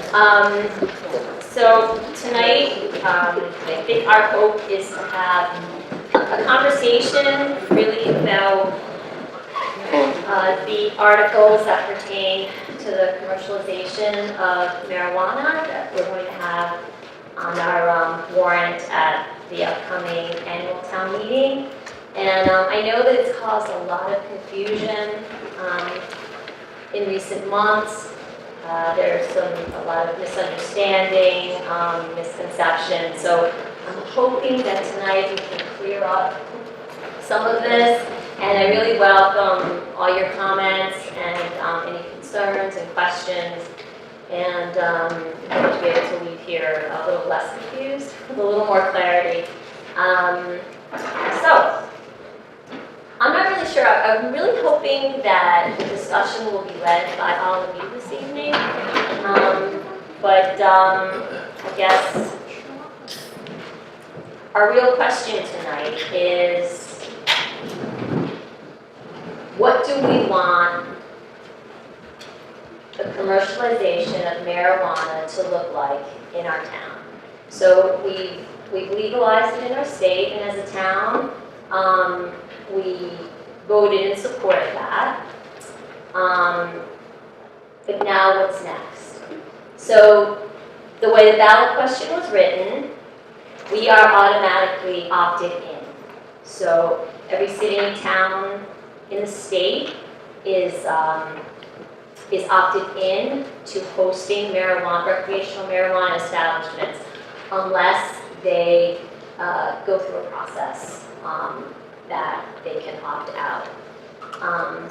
So tonight, I think our hope is to have a conversation really about the articles that pertain to the commercialization of marijuana that we're going to have on our warrant at the upcoming annual town meeting. And I know that it's caused a lot of confusion in recent months. There's a lot of misunderstanding, misconception. So I'm hoping that tonight we can clear up some of this. And I really welcome all your comments and any concerns and questions. And hope to be able to leave here a little less confused, with a little more clarity. So, I'm not really sure. I'm really hoping that the discussion will be led by all of you this evening. But I guess our real question tonight is, what do we want the commercialization of marijuana to look like in our town? So we've legalized it in our state, and as a town, we voted in support of that. But now what's next? So the way the ballot question was written, we are automatically opted in. So every city and town in the state is opted in to hosting recreational marijuana establishments unless they go through a process that they can opt out.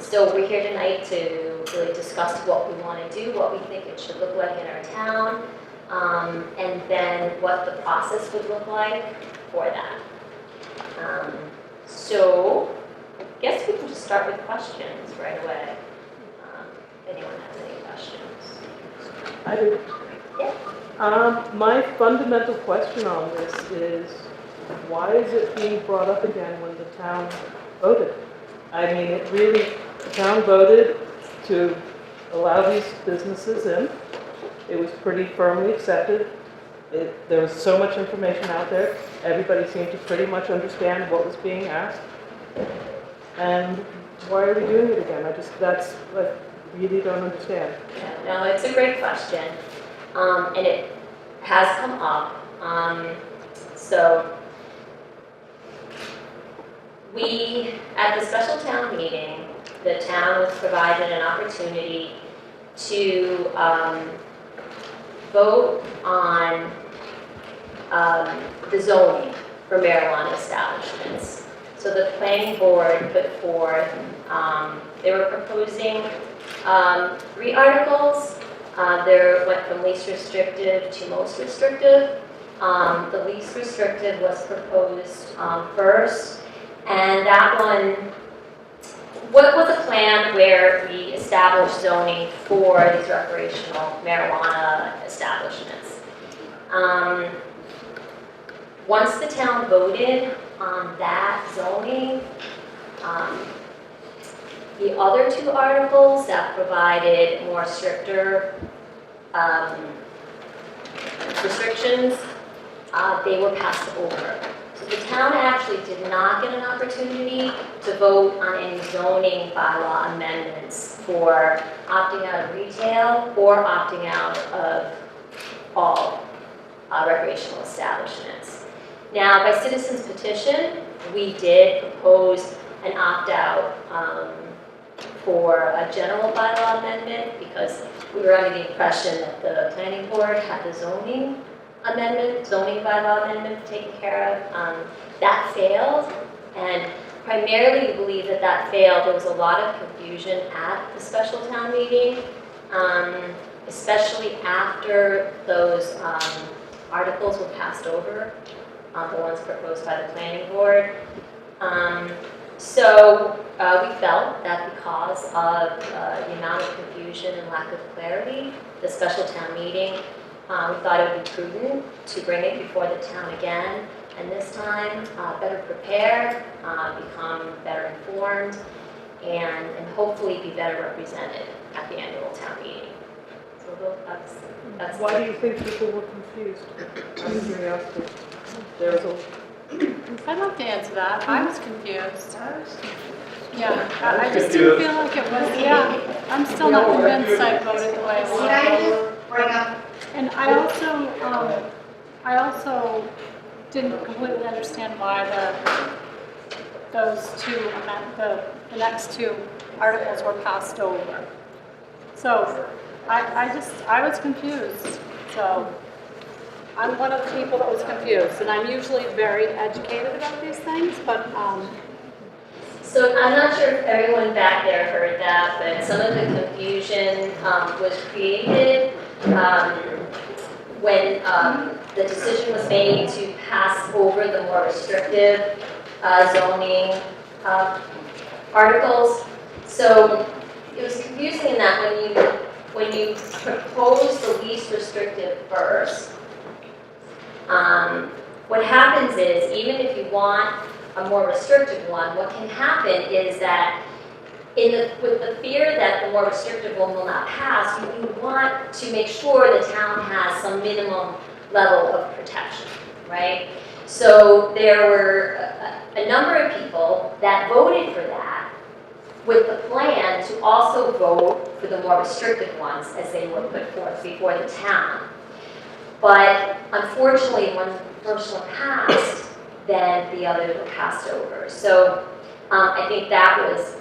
So we're here tonight to really discuss what we want to do, what we think it should look like in our town, and then what the process would look like for that. So I guess we can just start with questions right away. If anyone has any questions. I do. Yeah. My fundamental question on this is, why is it being brought up again when the town voted? I mean, the town voted to allow these businesses in. It was pretty firmly accepted. There was so much information out there. Everybody seemed to pretty much understand what was being asked. And why are we doing it again? I really don't understand. Yeah, no, it's a great question. And it has come up. So we, at the special town meeting, the town was provided an opportunity to vote on the zoning for marijuana establishments. So the planning board put forth, they were proposing 3 articles. There went from least restrictive to most restrictive. The least restrictive was proposed first. And that one was a plan where we established zoning for these recreational marijuana establishments. Once the town voted on that zoning, the other 2 articles that provided more stricter restrictions, they were passed over. So the town actually did not get an opportunity to vote on any zoning bylaw amendments for opting out of retail or opting out of all recreational establishments. Now, by citizens petition, we did propose an opt-out for a general bylaw amendment because we were under the impression that the planning board had the zoning bylaw amendment taken care of. That failed, and primarily we believe that failed. There was a lot of confusion at the special town meeting, especially after those articles were passed over, the ones proposed by the planning board. So we felt that because of the amount of confusion and lack of clarity, the special town meeting, we thought it would be prudent to bring it before the town again, and this time better prepared, become better informed, and hopefully be better represented at the annual town meeting. So that's. Why do you think people were confused? Out of curiosity. There's a, I'd like to answer that. I was confused. Yeah, I I was just didn't confused. feel like it was, yeah. I'm still not convinced I voted the way I Can wanted. I just bring up, And I also didn't completely understand why those two, the next two articles were passed over. So I was confused. So I'm one of the people that was confused, and I'm usually very educated about these things, but, So I'm not sure if everyone back there heard that, but some of the confusion was created when the decision was made to pass over the more restrictive zoning articles. So it was confusing in that when you propose the least restrictive first, what happens is, even if you want a more restrictive one, what can happen is that with the fear that the more restrictive one will not pass, you want to make sure the town has some minimum level of protection, right? So there were a number of people that voted for that with the plan to also vote for the more restrictive ones as they were put forth before the town. But unfortunately, when the first one passed, then the others were passed over. So I think that was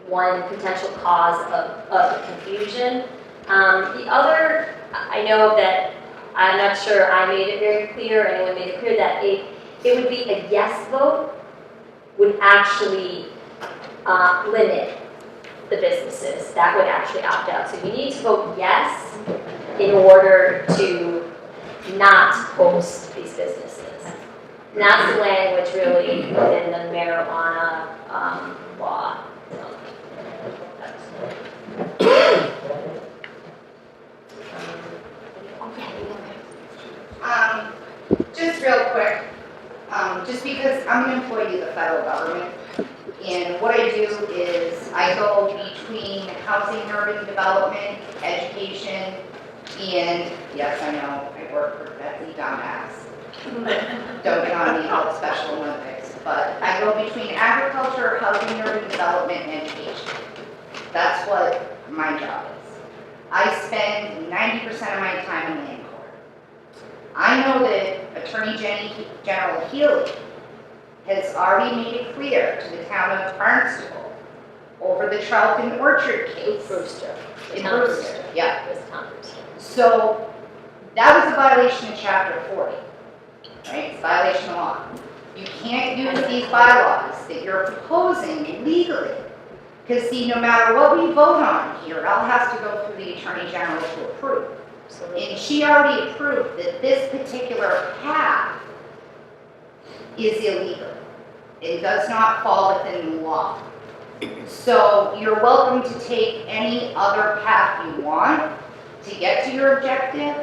one potential cause of the confusion. The other, I know that, I'm not sure I made it very clear, anyone made it clear that it would be a yes vote would actually limit the businesses that would actually opt out. So you need to vote yes in order to not host these businesses. And that's the language really within the marijuana law. just real quick, just because I'm an employee of the federal government, and what I do is I go between housing and urban development, education, and yes, I know, I work for Betsy Dumbass. Don't get on me about Special Olympics, but I go between agriculture, housing, urban development, and education. That's what my job is. I spend 90% of my time in land court. I know that Attorney General Healy has already made it clear to the town of Barnstable over the Charlton Orchard case. Brewster. In Brewster, yeah. It was Tom Brewster. So that was a violation of Chapter 40, right? It's a violation of law. You can't use these bylaws that you're proposing legally. Because see, no matter what we vote on here, it all has to go through the Attorney General to approve. And she already approved that this particular path is illegal. It does not fall within the law. So you're welcome to take any other path you want to get to your objective,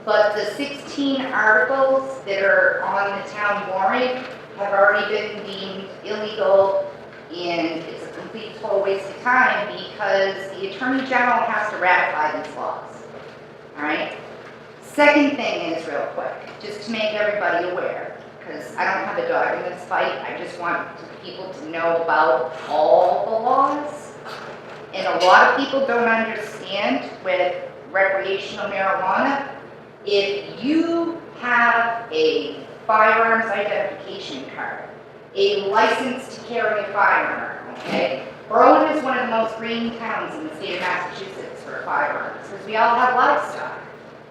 but the 16 articles that are on the town warrant have already been deemed illegal, and it's a complete total waste of time because the Attorney General has to ratify these laws. All right? Second thing is real quick, just to make everybody aware, because I don't have a dog in this fight, I just want people to know about all the laws. And a lot of people don't understand with recreational marijuana, if you have a firearms identification card, a license to carry a firearm, okay? Berlin is one of the most green towns in the state of Massachusetts for firearms, because we all have livestock.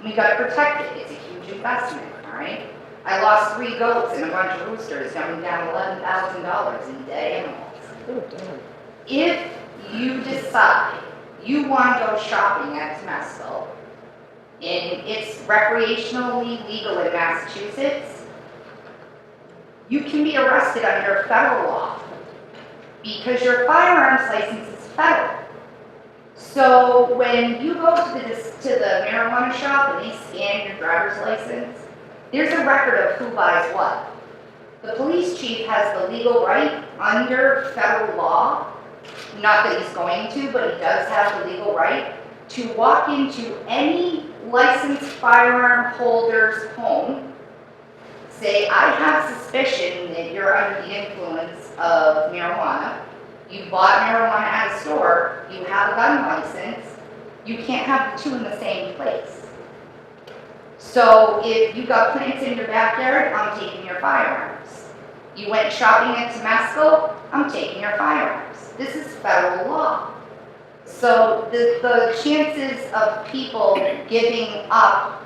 We got to protect it. It's a huge investment, all right? I lost 3 goats and a bunch of roosters, dumbing down $11,000 in dead animals. oh, damn. If you decide you want to go shopping at Temescal, and it's recreationally legal in Massachusetts, you can be arrested under federal law because your firearms license is federal. So when you go to the marijuana shop and they scan your driver's license, there's a record of who buys what. The police chief has the legal right under federal law, not that he's going to, but he does have the legal right to walk into any licensed firearm holder's home, say, I have suspicion that you're under the influence of marijuana, you bought marijuana at a store, you have a gun license, you can't have the two in the same place. So if you got plants in your backyard, I'm taking your firearms. You went shopping at Temescal, I'm taking your firearms. This is federal law. So the chances of people giving up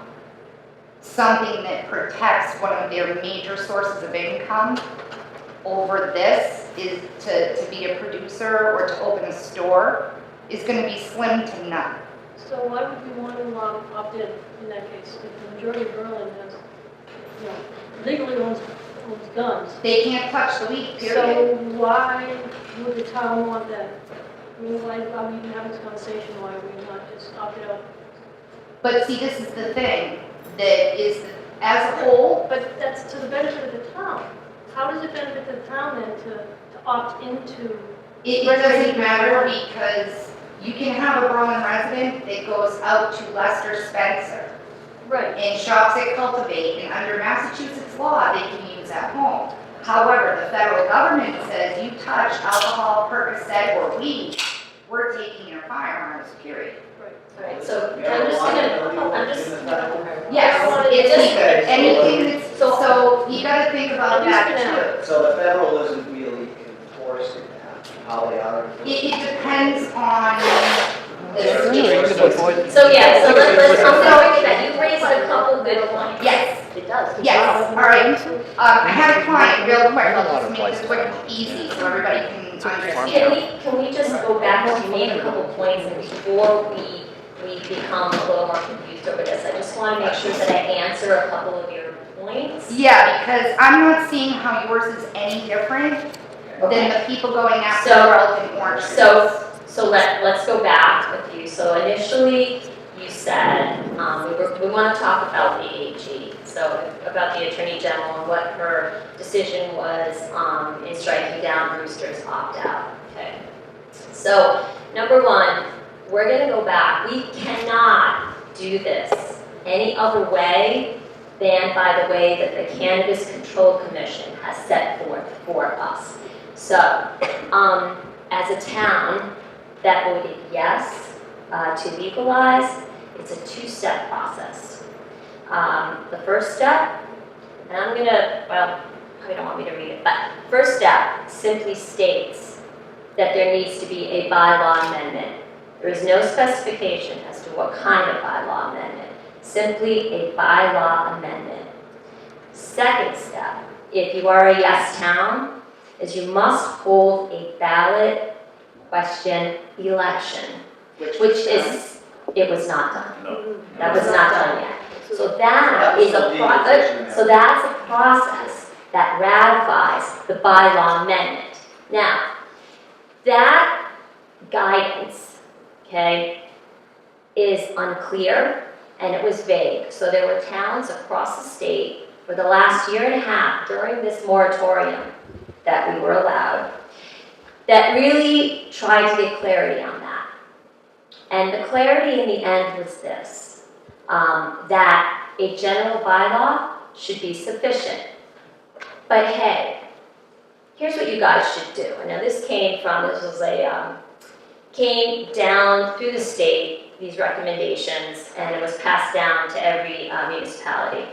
something that protects one of their major sources of income over this is to be a producer or to open a store is going to be slim to none. So why would we want to opt in that case? If the majority of Berlin has, legally owns guns. They can't touch the weed, So period. why would the town want that? I mean, why are we even having this conversation? Why are we not just opted out? But see, this is the thing, that is, as a whole, But that's to the benefit of the town. How does it benefit the town then to opt into? it doesn't matter because you can have a Berlin resident that goes out to Lester Spencer Right. and shops at Cultivate, and under Massachusetts law, they can use at home. However, the federal government says you touch alcohol, Percocet, or weed, we're taking your firearms, period. Alright, so I'm just gonna, Yes, it's anything that's, so you gotta think about that too. So the federal isn't really enforcing that, how they are. It depends on the state. so yeah, so let's, I'm sorry to that, you raised a couple good points. Yes, It does. yes, all right. I had a client, real quick, I'll just make this quick and easy so everybody can understand. Can we just go back to, you made a couple points, and before we become a little more confused over this, I just want to make sure that I answer a couple of your points. Yeah, because I'm not seeing how yours is any different than Okay. the people going after So- relative orange. So let's go back with you. So initially, you said, we want to talk about the AG, so about the Attorney General and what her decision was in striking down Brewster's opt-out. Okay. So, number one, we're going to go back. We cannot do this any other way than by the way that the Cannabis Control Commission has set forth for us. So, as a town that voted yes to legalize, it's a two-step process. The first step, and I'm gonna, well, you don't want me to read it, but first step simply states that there needs to be a bylaw amendment. There is no specification as to what kind of bylaw amendment, simply a bylaw amendment. Second step, if you are a yes town, is you must hold a ballot question election, which is, it was not done. No. That was not done yet. So that is a so that's a process that ratifies the bylaw amendment. Now, that guidance, okay, is unclear and it was vague. So there were towns across the state for the last year and a half during this moratorium that we were allowed that really tried to get clarity on that. And the clarity in the end was this, that a general bylaw should be sufficient. But hey, here's what you guys should do. And now this came down through the state, these recommendations, and it was passed down to every municipality.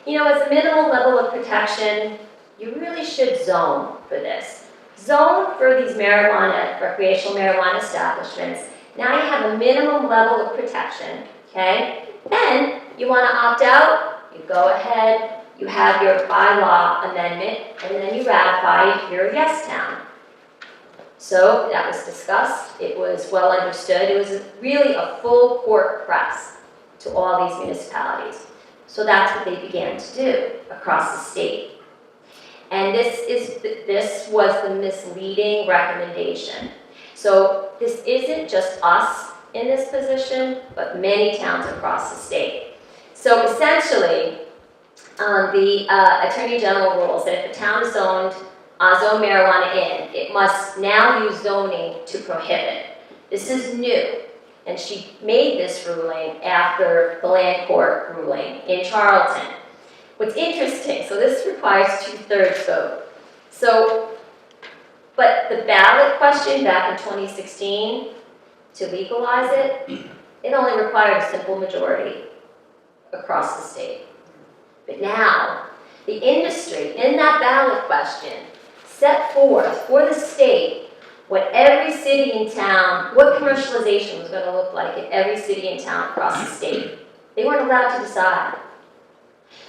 You know, as a minimal level of protection, you really should zone for this. Zone for these recreational marijuana establishments. Now you have a minimum level of protection, okay? Then you want to opt out, you go ahead, you have your bylaw amendment, and then you ratify your yes town. So that was discussed, it was well understood, it was really a full court press to all these municipalities. So that's what they began to do across the state. And this was the misleading recommendation. So this isn't just us in this position, but many towns across the state. So essentially, the Attorney General rules that if a town is zoned marijuana in, it must now use zoning to prohibit. This is new. and she made this ruling after the land court ruling in Charlton. What's interesting, so this requires 2/3 vote. So, but the ballot question back in 2016, to legalize it, it only required a simple majority across the state. But now, the industry in that ballot question set forth for the state what every city and town, what commercialization was going to look like in every city and town across the state. They weren't allowed to decide.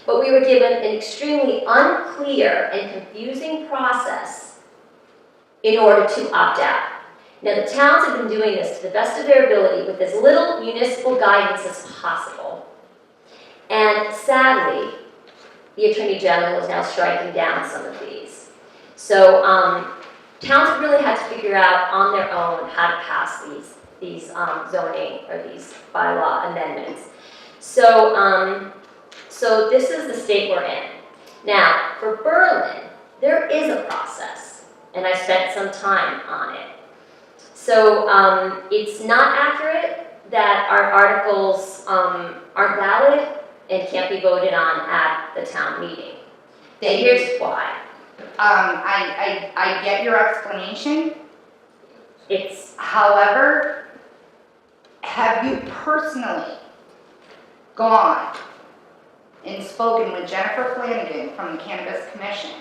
But we were given an extremely unclear and confusing process in order to opt out. Now, the towns have been doing this to the best of their ability with as little municipal guidance as possible. And sadly, the Attorney General is now striking down some of these. So towns have really had to figure out on their own how to pass these zoning or these bylaw amendments. So, so this is the state we're in. Now, for Berlin, there is a process, and I spent some time on it. So it's not accurate that our articles aren't valid and can't be voted on at the town meeting. And here's why. I get your explanation. It's, However, have you personally gone and spoken with Jennifer Flanagan from the Cannabis Commission?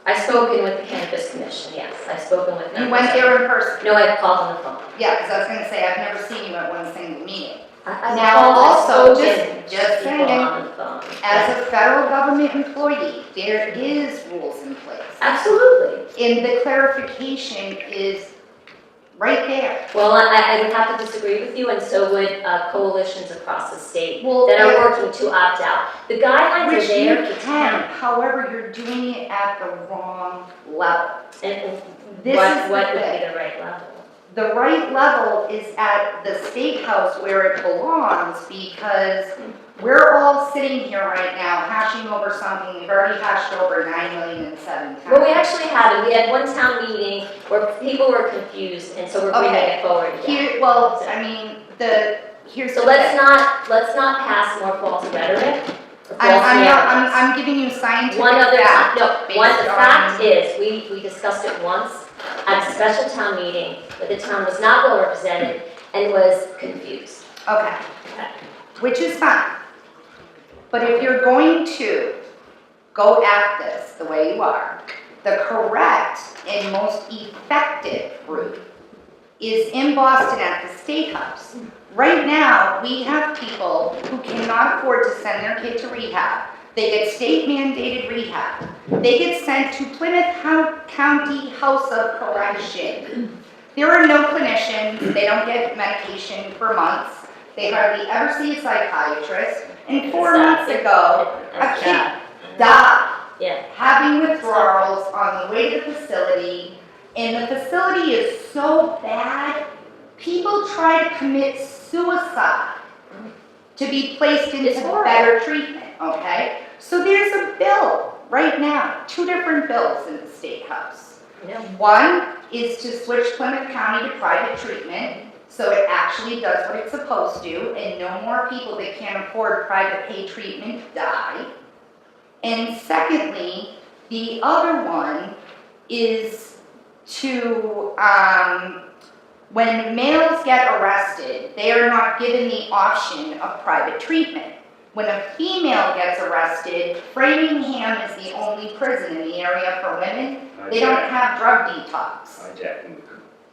I've spoken with the Cannabis Commission, yes. I've spoken with them. You went there in person? No, I've called on the phone. Yeah, because I was gonna say, I've never seen you at one single meeting. I've Now, called, also, I've spoken just to people saying, on the phone. As a federal government employee, there is rules in place. Absolutely. And the clarification is right there. Well, I would have to disagree with you, and so would coalitions across the state Well, that are working to opt out. The guidelines are Which there you for can, town. however, you're doing it at the wrong level. And This what is the would thing. be the right level? The right level is at the state house where it belongs, because we're all sitting here right now hashing over something we've already hashed over 9 million in 7 times. Well, we actually haven't. We had one town meeting where people were confused, and so we're bringing Okay. it forward again. Here, well, I mean, here's So the let's thing. not pass more false rhetoric. Or false I'm narratives. giving you scientific One other fact. time, no, the based fact on- is, we discussed it once at a special town meeting, but the town was not well represented and was confused. Okay, which is fine. But if you're going to go at this the way you are, the correct and most effective route is in Boston at the State House. Right now, we have people who cannot afford to send their kid to rehab. They get state mandated rehab. They get sent to Plymouth County House of Correction. There are no clinicians, they don't get medication for months. They hardly ever see a psychiatrist. And 4 months ago, a kid died Yeah, having withdrawals on the way to the facility, and the facility is so bad, people try to commit suicide to be placed It's into horrible. better treatment, okay? So there's a bill right now, 2 different bills in the State House. yeah. One is to switch Plymouth County to private treatment, so it actually does what it's supposed to, and no more people that can't afford private pay treatment die. And secondly, the other one is to, when males get arrested, they are not given the option of private treatment. When a female gets arrested, Framingham is the only prison in the area for women. They don't have drug detox. Hijacking.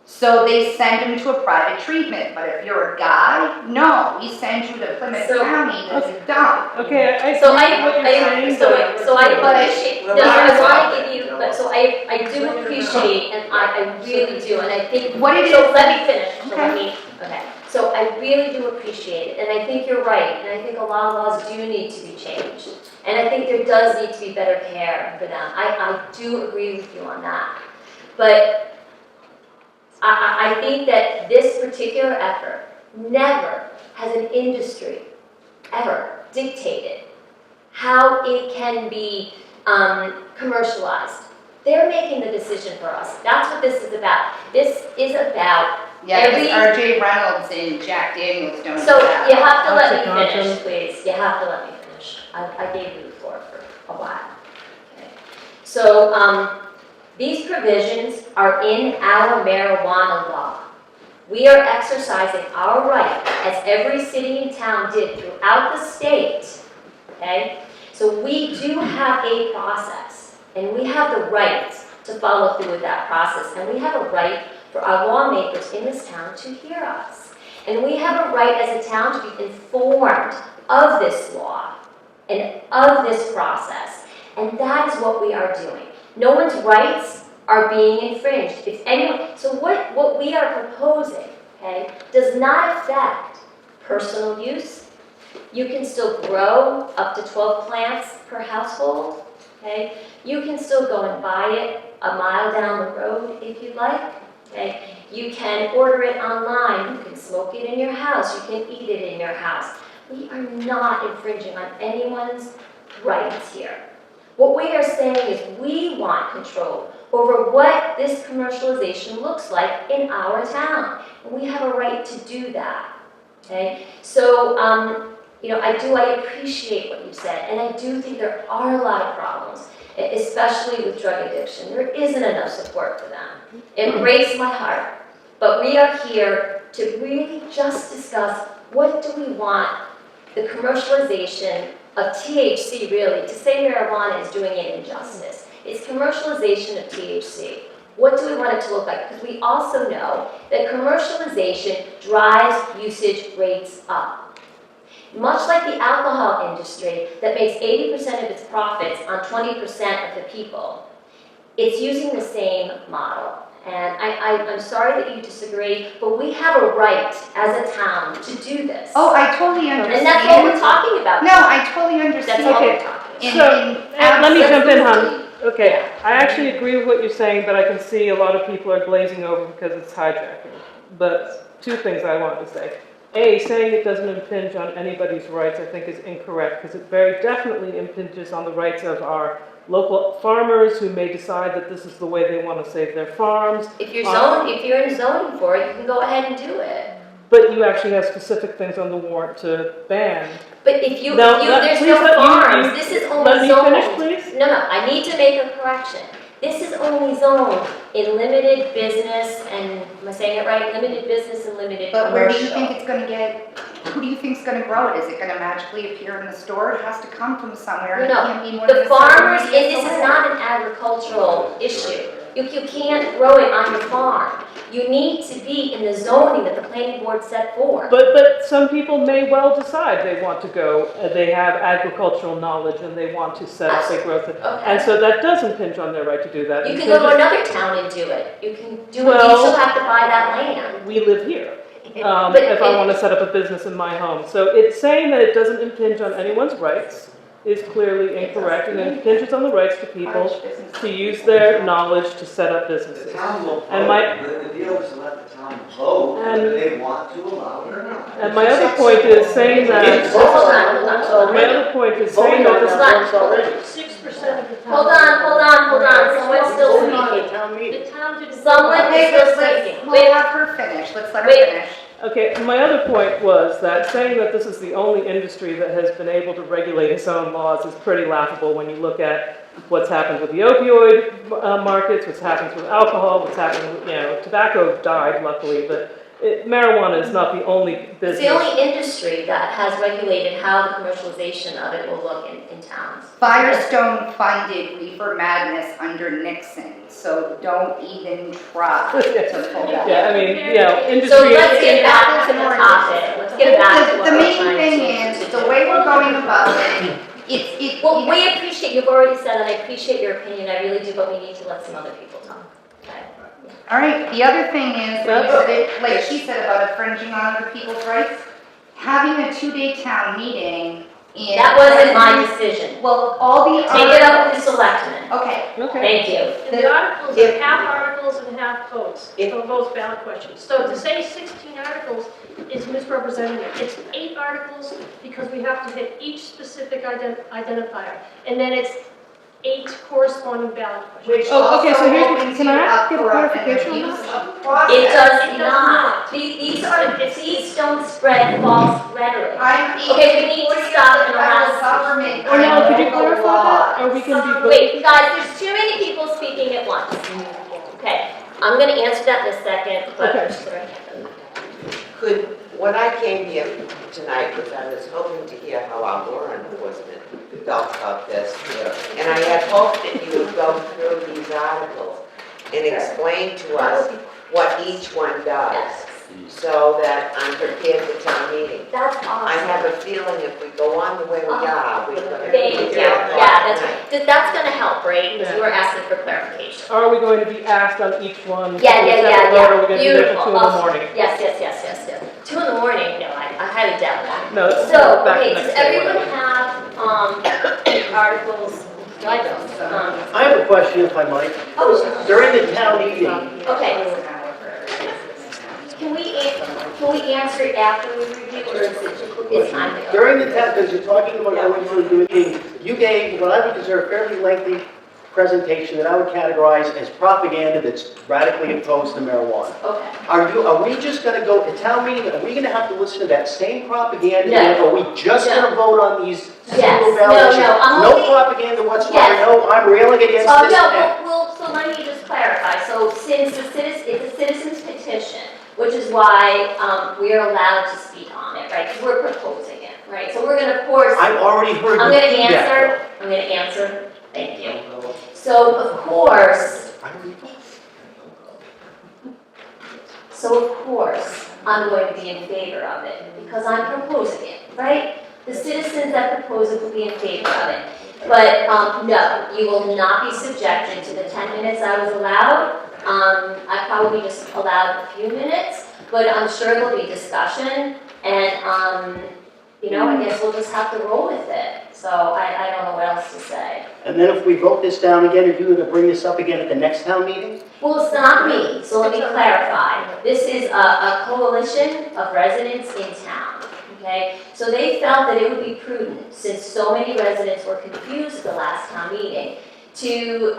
So they send them to a private treatment, but if you're a guy, no, we send you to Plymouth So- County, that's dumb. Okay, I So see what you're saying. so I But- appreciate, no, Well, I want to give you, but so I do appreciate, and I really do, and I think, What it so is- let me finish, so Okay. let me, okay. So I really do appreciate it, and I think you're right, and I think a lot of laws do need to be changed. And I think there does need to be better care for them. I do agree with you on that. But I think that this particular effort never has an industry ever dictated how it can be commercialized. They're making the decision for us. That's what this is about. This is about Yeah, because Every- R.J. Reynolds and Jack Daniels don't do So that. you have to let me Oxycontin. finish, please. You have to let me finish. I gave you the floor for a while. Okay. So these provisions are in our marijuana law. We are exercising our right, as every city and town did throughout the state, okay? So we do have a process, and we have the right to follow through with that process, and we have a right for our lawmakers in this town to hear us. And we have a right as a town to be informed of this law and of this process, and that is what we are doing. No one's rights are being infringed. If anyone, so what we are proposing, okay, does not affect personal use. You can still grow up to 12 plants per household, okay? You can still go and buy it a mile down the road if you like, okay? You can order it online, you can smoke it in your house, you can eat it in your house. We are not infringing on anyone's rights here. What we are saying is we want control over what this commercialization looks like in our town. And we have a right to do that, okay? So, I appreciate what you said, and I do think there are a lot of problems, especially with drug addiction. There isn't enough support for them. It breaks my heart. But we are here to really just discuss what do we want the commercialization of THC really, to say marijuana is doing it injustice. It's commercialization of THC. What do we want it to look like? Because we also know that commercialization drives usage rates up. Much like the alcohol industry that makes 80% of its profits on 20% of the people, it's using the same model. And I'm sorry that you disagree, but we have a right as a town to do this. Oh, I totally understand. And that's what we're talking about. No, I totally understand. That's all Okay. we're talking about. And- So, and let me jump in, absolutely. hon. Okay, I actually agree with what you're saying, but I can see a lot of people are glazing over because it's hijacking. But two things I want to say. A, saying it doesn't impinge on anybody's rights, I think is incorrect, because it very definitely impinges on the rights of our local farmers who may decide that this is the way they want to save their farms. If you're in zoning for it, you can go ahead and do it. But you actually have specific things on the warrant to ban. But if you, No, there's please no let you- farms, this is only Let me zoned. finish, please. No, I need to make a correction. This is only zoned in limited business and, am I saying it right? Limited business and limited But where do you think commercial. it's gonna get, who do you think's gonna grow it? Is it gonna magically appear in the store? It has to come from somewhere, and it No, can't be more than The a certain farmers, and radius this is away. not an agricultural issue. You can't grow it on your farm. You need to be in the zoning that the planning board set forth. But some people may well decide they want to go, they have agricultural knowledge and they want to set up a growth. Okay. And so that does impinge on their right to do that. You And can so go to just- another town and do it. You can do it, you Well- still have to buy that land. We live here, But if I it- want to set up a business in my home. So it's saying that it doesn't impinge on anyone's rights is clearly incorrect, and it impinges on the rights to people to use their knowledge to set up The businesses. town will And vote, my- the deal is to let the town vote whether they want to allow it or not. And my other point is saying that, Hold on. my other point is saying that this Hold on. 6% of the town. Hold on. Someone's still speaking. The town did. Someone Okay, is still let's speaking. let her finish. Let's let her Wait. finish. Okay, my other point was that saying that this is the only industry that has been able to regulate its own laws is pretty laughable when you look at what's happened with the opioid markets, what's happened with alcohol, what's happened with, tobacco died luckily, but marijuana is not the only It's business. the only industry that has regulated how the commercialization of it will look in towns. Firestone funded Reefer Madness under Nixon, so don't even try to pull that. Yeah, I mean, industry. So let's get back to the topic. Let's get back to what The we're main trying thing to is, do. the way we're going about it, Well, we appreciate, you've already said, and I appreciate your opinion, I really do, but we need to let some other people talk. Okay? all right, the other thing is, when you said it, like she said about infringing on other people's rights, having a 2-day town meeting in. That wasn't my decision. Well, all the. Take it up with the selectmen. Okay, Okay. Thank you. And the articles are half articles and half votes, so votes ballot questions. So to say 16 articles is misrepresenting it. It's 8 articles because we have to hit each specific identifier. And then it's 8 corresponding ballot questions. Which Oh, okay, so also here's- opens can you I up get a for an clarification on abuse that? of process. It does It does not. not. These don't spread false rhetoric. I'm Okay, we need to stop and federal allow- government. Or no, I could you know the clarify law. that? Or we can be voting? Wait, guys, there's too many people speaking at once. Okay, I'm gonna answer that in a second, but. Okay. When I came here tonight, because I was hoping to hear how our law enforcement felt about this, and I had hoped that you would go through these articles and explain to us what each one does, Yes, so that I'm prepared for town meeting. that's I awesome. have a feeling if we go on the way we are, we're gonna. Thank you, yeah, that's right. That's gonna help, right? Because you Yeah. were asking for clarification. Are we going to be asked on each one? Yeah, yeah, separate yeah, vote, Or are we going to do that beautiful. till 2 in the Awesome. morning? Yes, yes, yes, yes, yes. 2 in the morning, no, I highly doubt that. No, it's So, back okay, the does next day, everyone whatever. have, the articles? I don't. I have a question if I might. Oh, sure. During the town meeting, Okay. Can we answer it after we review, or is it's time to go? during the town, because you're talking about going through the meeting, you gave what I would consider a fairly lengthy presentation that I would categorize as propaganda that's radically opposed to marijuana. Okay. Are we just gonna go to town meeting, are we gonna have to listen to that same propaganda? No. Or are we just No. gonna vote on these Yes. single No, ballot? no, I'm No only- propaganda whatsoever, Yes. no, I'm railing against Oh, this and that. no, well, so let me just clarify. So since it's a citizen's petition, which is why we're allowed to speak on it, right? Because we're proposing it, right? So we're gonna, of course, I've already heard I'm you gonna do that. answer, thank you. So of course, I'm going to be in favor of it because I'm proposing it, right? The citizens that propose it will be in favor of it. But no, you will not be subjected to the 10 minutes I was allowed. I probably just allowed a few minutes, but I'm sure there'll be discussion and, I guess we'll just have to roll with it. So I don't know what else to say. And then if we vote this down again, are you gonna bring this up again at the next town meeting? Well, it's not me, so let me clarify. This is a coalition of residents in town, okay? So they felt that it would be prudent, since so many residents were confused at the last town meeting, to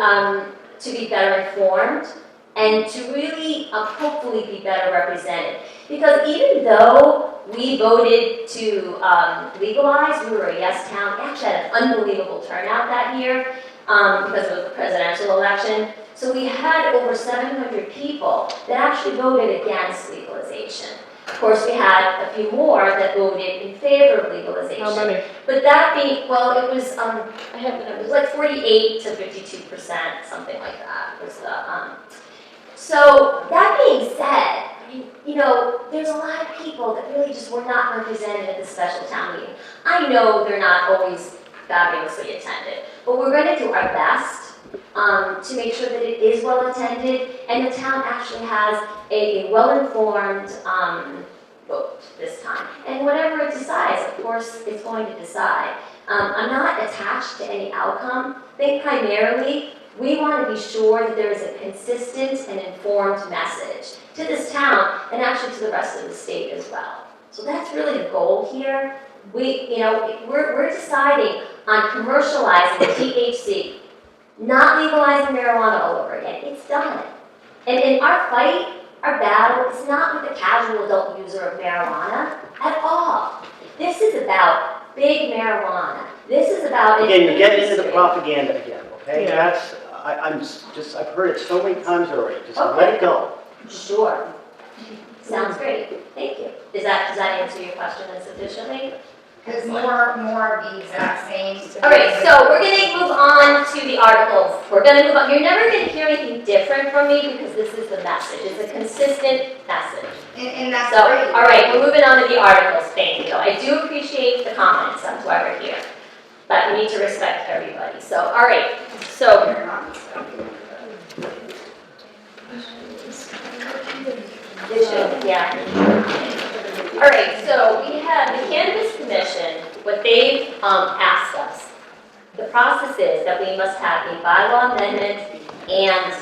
be better informed and to really, hopefully be better represented. Because even though we voted to legalize, we were a yes town, we actually had an unbelievable turnout that year because of the presidential election. So we had over 700 people that actually voted against legalization. Of course, we had a few more that voted in favor of legalization. How many? But that being, well, it was, I have the numbers, like 48 to 52%, something like that was the, So that being said, there's a lot of people that really just were not represented at the special town meeting. I know they're not always fabulously attended, but we're going to do our best to make sure that it is well attended, and the town actually has a well-informed vote this time. And whatever it decides, of course, it's going to decide. I'm not attached to any outcome. I think primarily we want to be sure that there is a consistent and informed message to this town and actually to the rest of the state as well. So that's really the goal here. We're deciding on commercializing THC, not legalizing marijuana all over again. It's done. And in our fight, our battle, is not with the casual adult user of marijuana at all. This is about big marijuana. This is about Again, you're getting into the industry. propaganda again, okay? Yeah. I've heard it so many times already, just Okay. let it go. Sure. Sounds great. Thank you. Does that answer your question sufficiently? Because more of the exact same. All right, so we're going to move on to the articles. We're going to move on. You're never going to hear anything different from me because this is the message. It's a consistent message. And that's So, great. all right, we're moving on to the articles. Thank you. I do appreciate the comments. That's why we're here. But we need to respect everybody. So, all right. So, You're not stuck. this should, yeah. All right, so we have the Cannabis Commission, what they've asked us. The process is that we must have a bylaw amendment and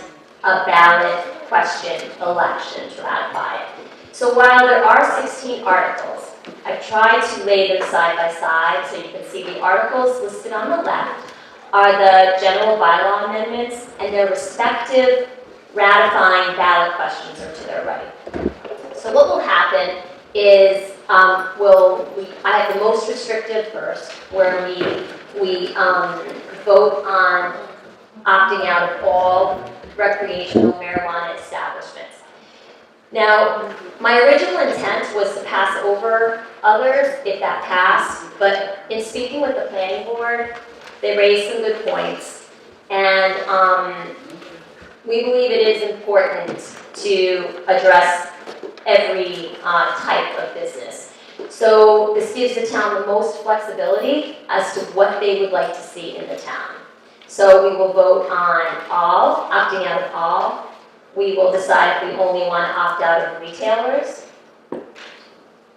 a ballot question election to ratify it. So while there are 16 articles, I've tried to lay them side by side so you can see the articles listed on the left are the general bylaw amendments, and their respective ratifying ballot questions are to their right. So what will happen is, I have the most restrictive first, where we vote on opting out of all recreational marijuana establishments. Now, my original intent was to pass over others if that passed, but in speaking with the planning board, they raised some good points, and we believe it is important to address every type of business. So this gives the town the most flexibility as to what they would like to see in the town. So we will vote on all, opting out of all. We will decide if we only want to opt out of retailers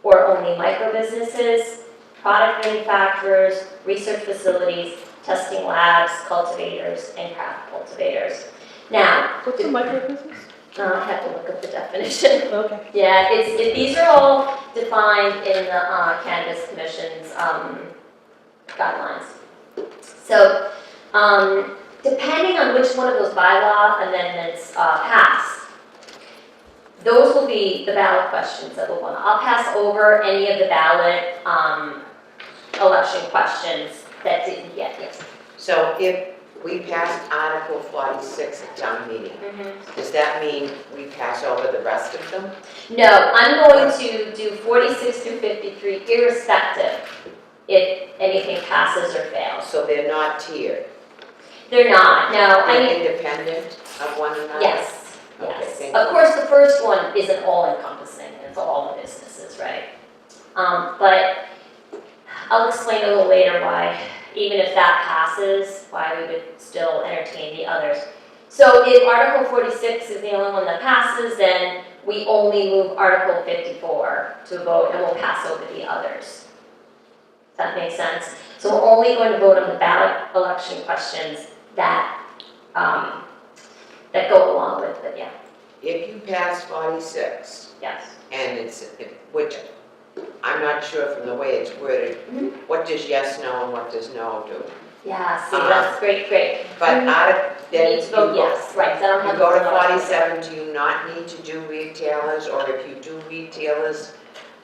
or only micro businesses, product manufacturers, research facilities, testing labs, cultivators, and craft cultivators. Now, What's a micro business? I have to look up the definition. Okay. Yeah, these are all defined in the Cannabis Commission's guidelines. So, depending on which one of those bylaw amendments pass, those will be the ballot questions that we'll want. I'll pass over any of the ballot election questions that didn't get it. So if we passed Article 46 at town meeting, does that mean we pass over the rest of them? No, I'm going to do 46 through 53 irrespective if anything passes or fails. So they're not tiered? They're not, no, I They're mean, independent of one another? yes, Okay, yes. thank Of you. course, the first one isn't all encompassing, it's all the businesses, right? But I'll explain a little later why, even if that passes, why we would still entertain the others. So if Article 46 is the only one that passes, then we only move Article 54 to a vote and we'll pass over the others. Does that make sense? So we're only going to vote on the ballot election questions that that go along with it, yeah, If you pass 46, yes. and which I'm not sure from the way it's worded, what does yes, no, and what does no do? Yeah, see, that's great. But You then need to vote yes, right, so I don't have You go to to vote. 47, do you not need to do retailers, or if you do retailers,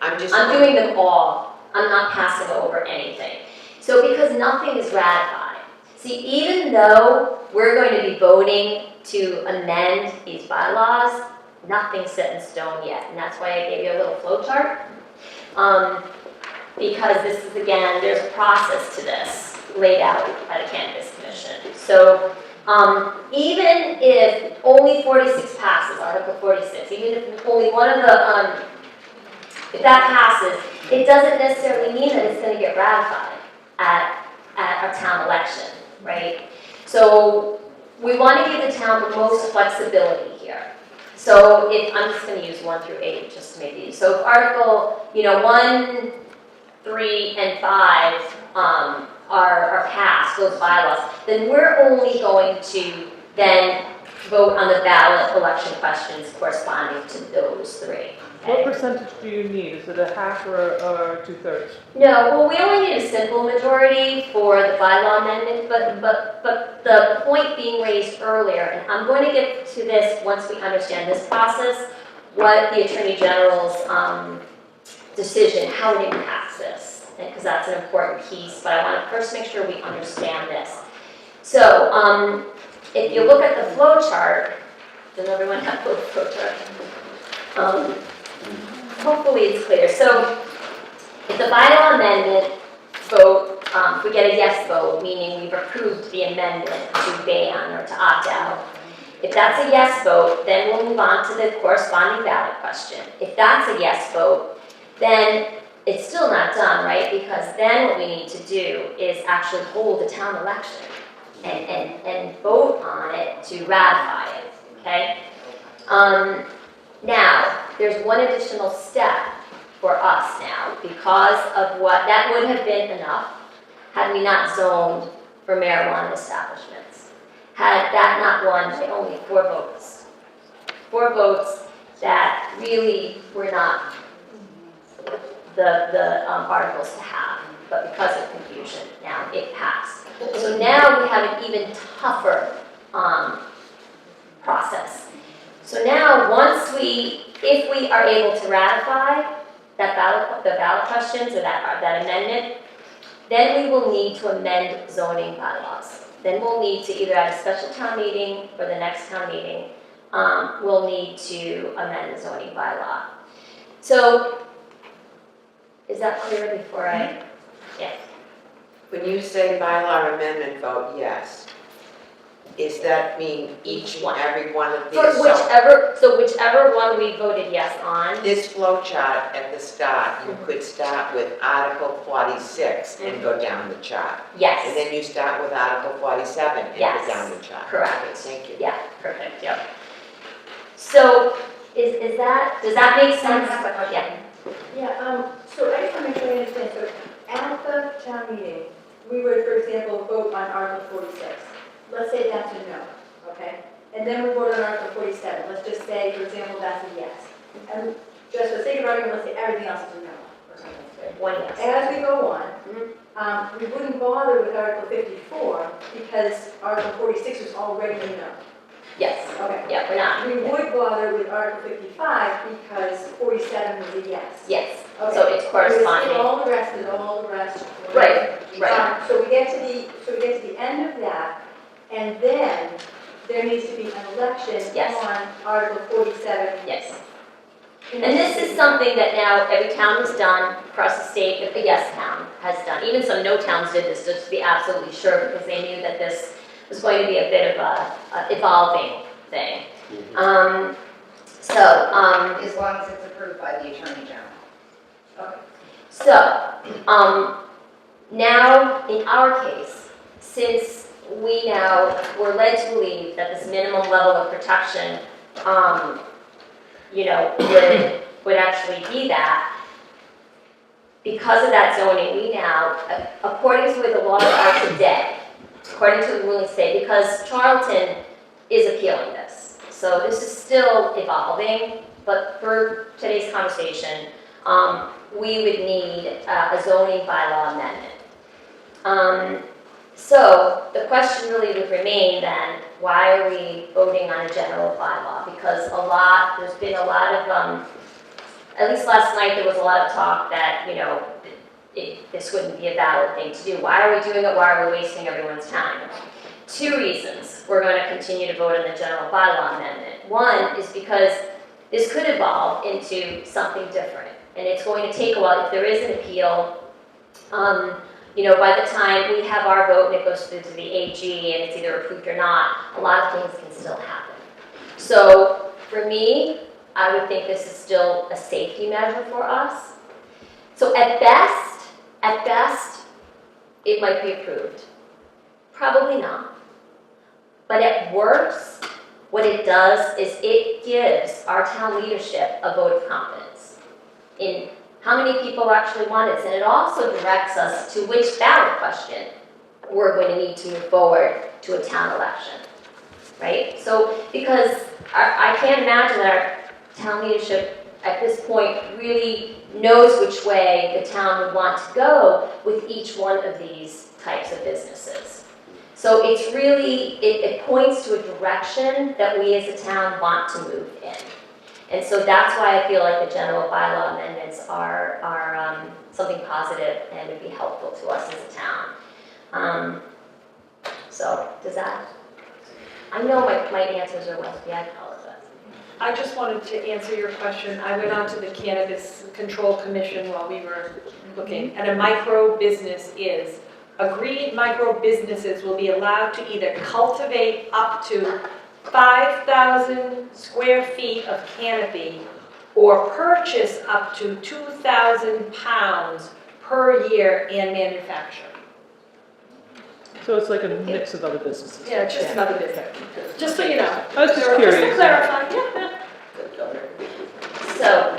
I'm doing them all, I'm not passing over anything. So because nothing is ratified, see, even though we're going to be voting to amend these bylaws, nothing's set in stone yet, and that's why I gave you a little flow chart. Because this is, again, there's a process to this laid out by the Cannabis Commission. So even if only 46 passes, Article 46, even if only one of the, if that passes, it doesn't necessarily mean that it's going to get ratified at our town election, right? So we want to give the town the most flexibility here. So if, I'm just going to use 1 through 8 just to make it easy. So if Article, 1, 3, and 5 are passed, those bylaws, then we're only going to then vote on the ballot election questions corresponding to those 3. What Okay? percentage do you need? Is it a half or 2/3? No, well, we only need a simple majority for the bylaw amendment, but the point being raised earlier, and I'm going to get to this once we understand this process, what the Attorney General's decision, how it impacts this, because that's an important piece, but I want to first make sure we understand this. So, if you look at the flow chart, does everyone have the flow chart? Hopefully it's clear. So if the bylaw amendment vote, if we get a yes vote, meaning we've approved the amendment to ban or to opt out, if that's a yes vote, then we'll move on to the corresponding ballot question. If that's a yes vote, then it's still not done, right? Because then what we need to do is actually hold a town election and vote on it to ratify it, okay? Now, there's one additional step for us now, because of what, that would have been enough had we not zoned for marijuana establishments. Had that not won by only 4 votes. 4 votes that really were not the articles to have, but because of confusion, now it passed. So now we have an even tougher process. So now, if we are able to ratify the ballot questions or that amendment, then we will need to amend zoning bylaws. Then we'll need to either at a special town meeting or the next town meeting, we'll need to amend the zoning bylaw. So, is that clear before I, yes? When you say bylaw amendment vote, yes, does that mean each and every one of these? For whichever one we voted yes on, This flow chart at the start, you could start with Article 46 and go down the chart. And yes, then you start with Article 47 and Yes. go down the chart. Correct. Okay, thank you. yeah, perfect, yep. So, does that make sense? Yeah. Yeah, so I just want to make sure I understand, so at the town meeting, we would, for example, vote on Article 46. Let's say that's a no, okay? And then we vote on Article 47. Let's just say, for example, that's a yes. And just for the sake of argument, let's say everything else is a no, or something. One yes. As we go on, we wouldn't bother with Article 54 because Article 46 was already a no. Yes, Okay. yeah, we're not. We would bother with Article 55 because 47 was a yes. Yes, Okay. so it's corresponding. All the rest is all the rest. Right, right. So we get to the end of that, and then there needs to be an election Yes. on Article 47. Yes. And this is something that now every town has done across the state, a yes town has done. Even some no towns did this just to be absolutely sure because they knew that this was going to be a bit of a evolving thing. As long as it's approved by the Attorney General. So, now in our case, since we now were led to believe that this minimum level of protection, would actually be that, because of that zoning, we now, according to the laws are today, according to the ruling state, because Charlton is appealing this. So this is still evolving, but for today's conversation, we would need a zoning bylaw amendment. So the question really would remain then, why are we voting on a general bylaw? Because there's been a lot of, at least last night there was a lot of talk that, this wouldn't be a valid thing to do. Why are we doing it? Why are we wasting everyone's time? Two reasons we're going to continue to vote on the general bylaw amendment. One is because this could evolve into something different, and it's going to take a while. If there is an appeal, by the time we have our vote and it goes through to the AG and it's either approved or not, a lot of things can still happen. So for me, I would think this is still a safety measure for us. So at best, it might be approved. Probably not. But at worst, what it does is it gives our town leadership a vote of confidence in how many people actually want it. And it also directs us to which ballot question we're going to need to move forward to a town election, right? So, because I can't imagine that our town leadership at this point really knows which way the town would want to go with each one of these types of businesses. So it's really, it points to a direction that we as a town want to move in. And so that's why I feel like the general bylaw amendments are something positive and would be helpful to us as a town. So does that, I know my answers are lengthy, I apologize. I just wanted to answer your question. I went on to the Cannabis Control Commission while we were looking, and a micro business is, agreed micro businesses will be allowed to either cultivate up to 5,000 square feet of canopy or purchase up to 2,000 pounds per year and manufacture. So it's like a mix of other businesses. Yeah, it's just another business. Just so you know. I was just Just to curious. clarify, yeah. So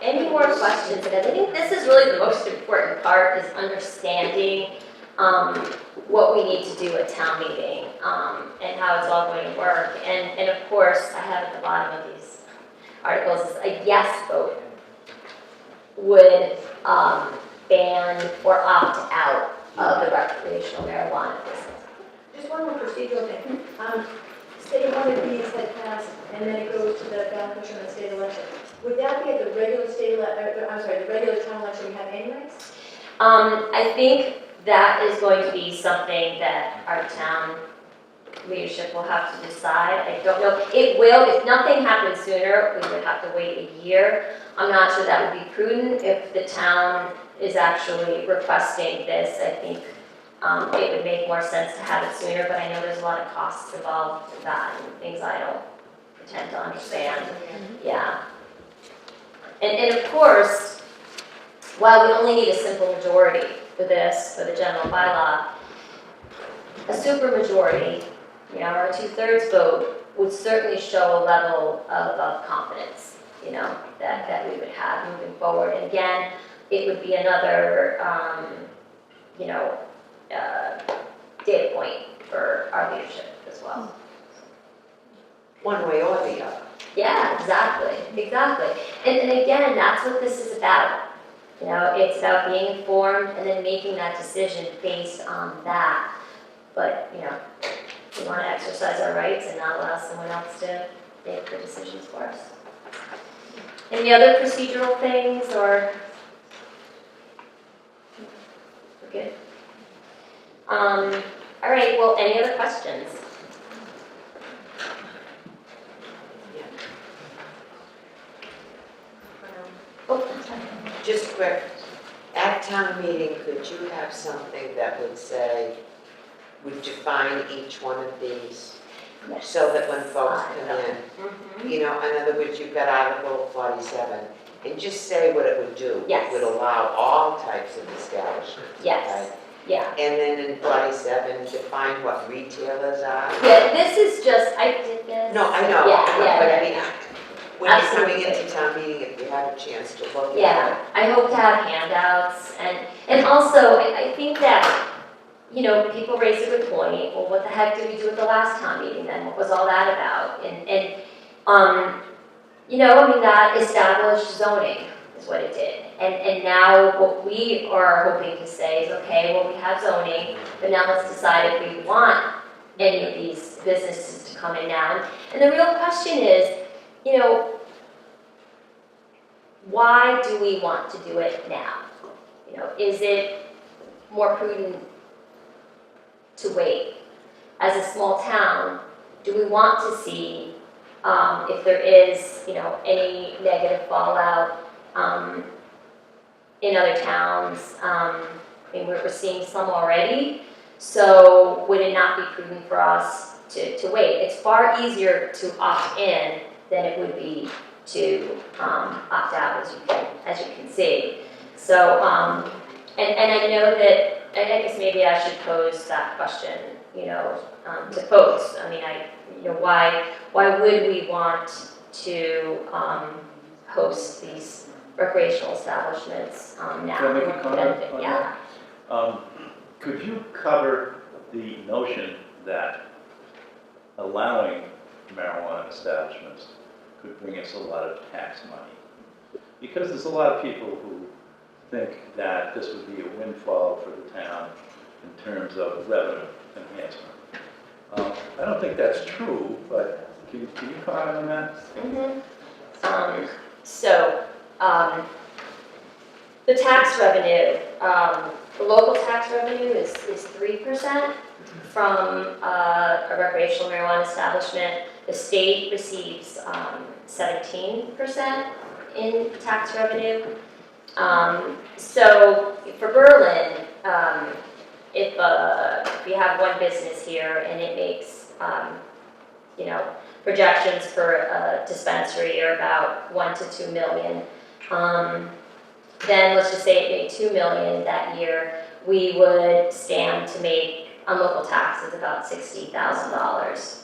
any more questions? And I think this is really the most important part, is understanding what we need to do at town meeting and how it's all going to work. And of course, I have at the bottom of these articles is a yes vote would ban or opt out of the recreational marijuana procedural thing. Say one of these had passed, and then it goes to the ballot question on the state election. Would that be at the regular the regular town election we have anyways? I think that is going to be something that our town leadership will have to decide. I don't know. It will, if nothing happens sooner, we would have to wait a year. I'm not sure that would be prudent if the town is actually requesting this. I think it would make more sense to have it sooner, but I know there's a lot of costs involved with that and things I don't pretend to understand. Yeah. And of course, while we only need a simple majority for this, for the general bylaw, a supermajority, or a 2/3 vote would certainly show a level of confidence, that we would have moving forward. And again, it would be another, data point for our leadership as well. One way or the other. Yeah, exactly. And again, that's what this is about. It's about being informed and then making that decision based on that. But, we want to exercise our rights and not allow someone else to make the decisions for us. Any other procedural things, or? We're good. All right, well, any other questions? Oh, I'm sorry. Just quick, at town meeting, could you have something that would say, would define each one of these? Yes. So that when folks come in, Mhm. in other words, you've got Article 47, and just say what it would do. Yes. It would allow all types of establishments. Yes. right? Yeah. And then in 47, define what retailers are. Yeah, this is just, I did this. No, I know. Yeah. But I mean, when you're coming Absolutely. into town meeting, if you have a chance to look at it. Yeah, I hope to have handouts, and also, I think that, people raise a good point, well, what the heck did we do at the last town meeting then? What was all that about? And that established zoning is what it did. And now what we are hoping to say is, okay, well, we have zoning, but now let's decide if we want any of these businesses to come in now. And the real question is, why do we want to do it now? Is it more prudent to wait? As a small town, do we want to see if there is, any negative fallout in other towns? We're seeing some already, so would it not be prudent for us to wait? It's far easier to opt in than it would be to opt out, as you can see. So, and I know that, I guess maybe I should pose that question, to folks. I mean, why would we want to host these recreational establishments now? Can I make a comment Benefit? on Yeah. Could you cover the notion that allowing marijuana establishments could bring us a lot of tax money? Because there's a lot of people who think that this would be a windfall for the town in terms of revenue enhancement. I don't think that's true, but can you comment on that? The tax revenue, the local tax revenue is 3% from a recreational marijuana establishment. The state receives 17% in tax revenue. So for Berlin, if we have one business here and it makes, projections for a dispensary are about 1 to 2 million, then let's just say it made 2 million that year, we would stand to make on local taxes about $60,000.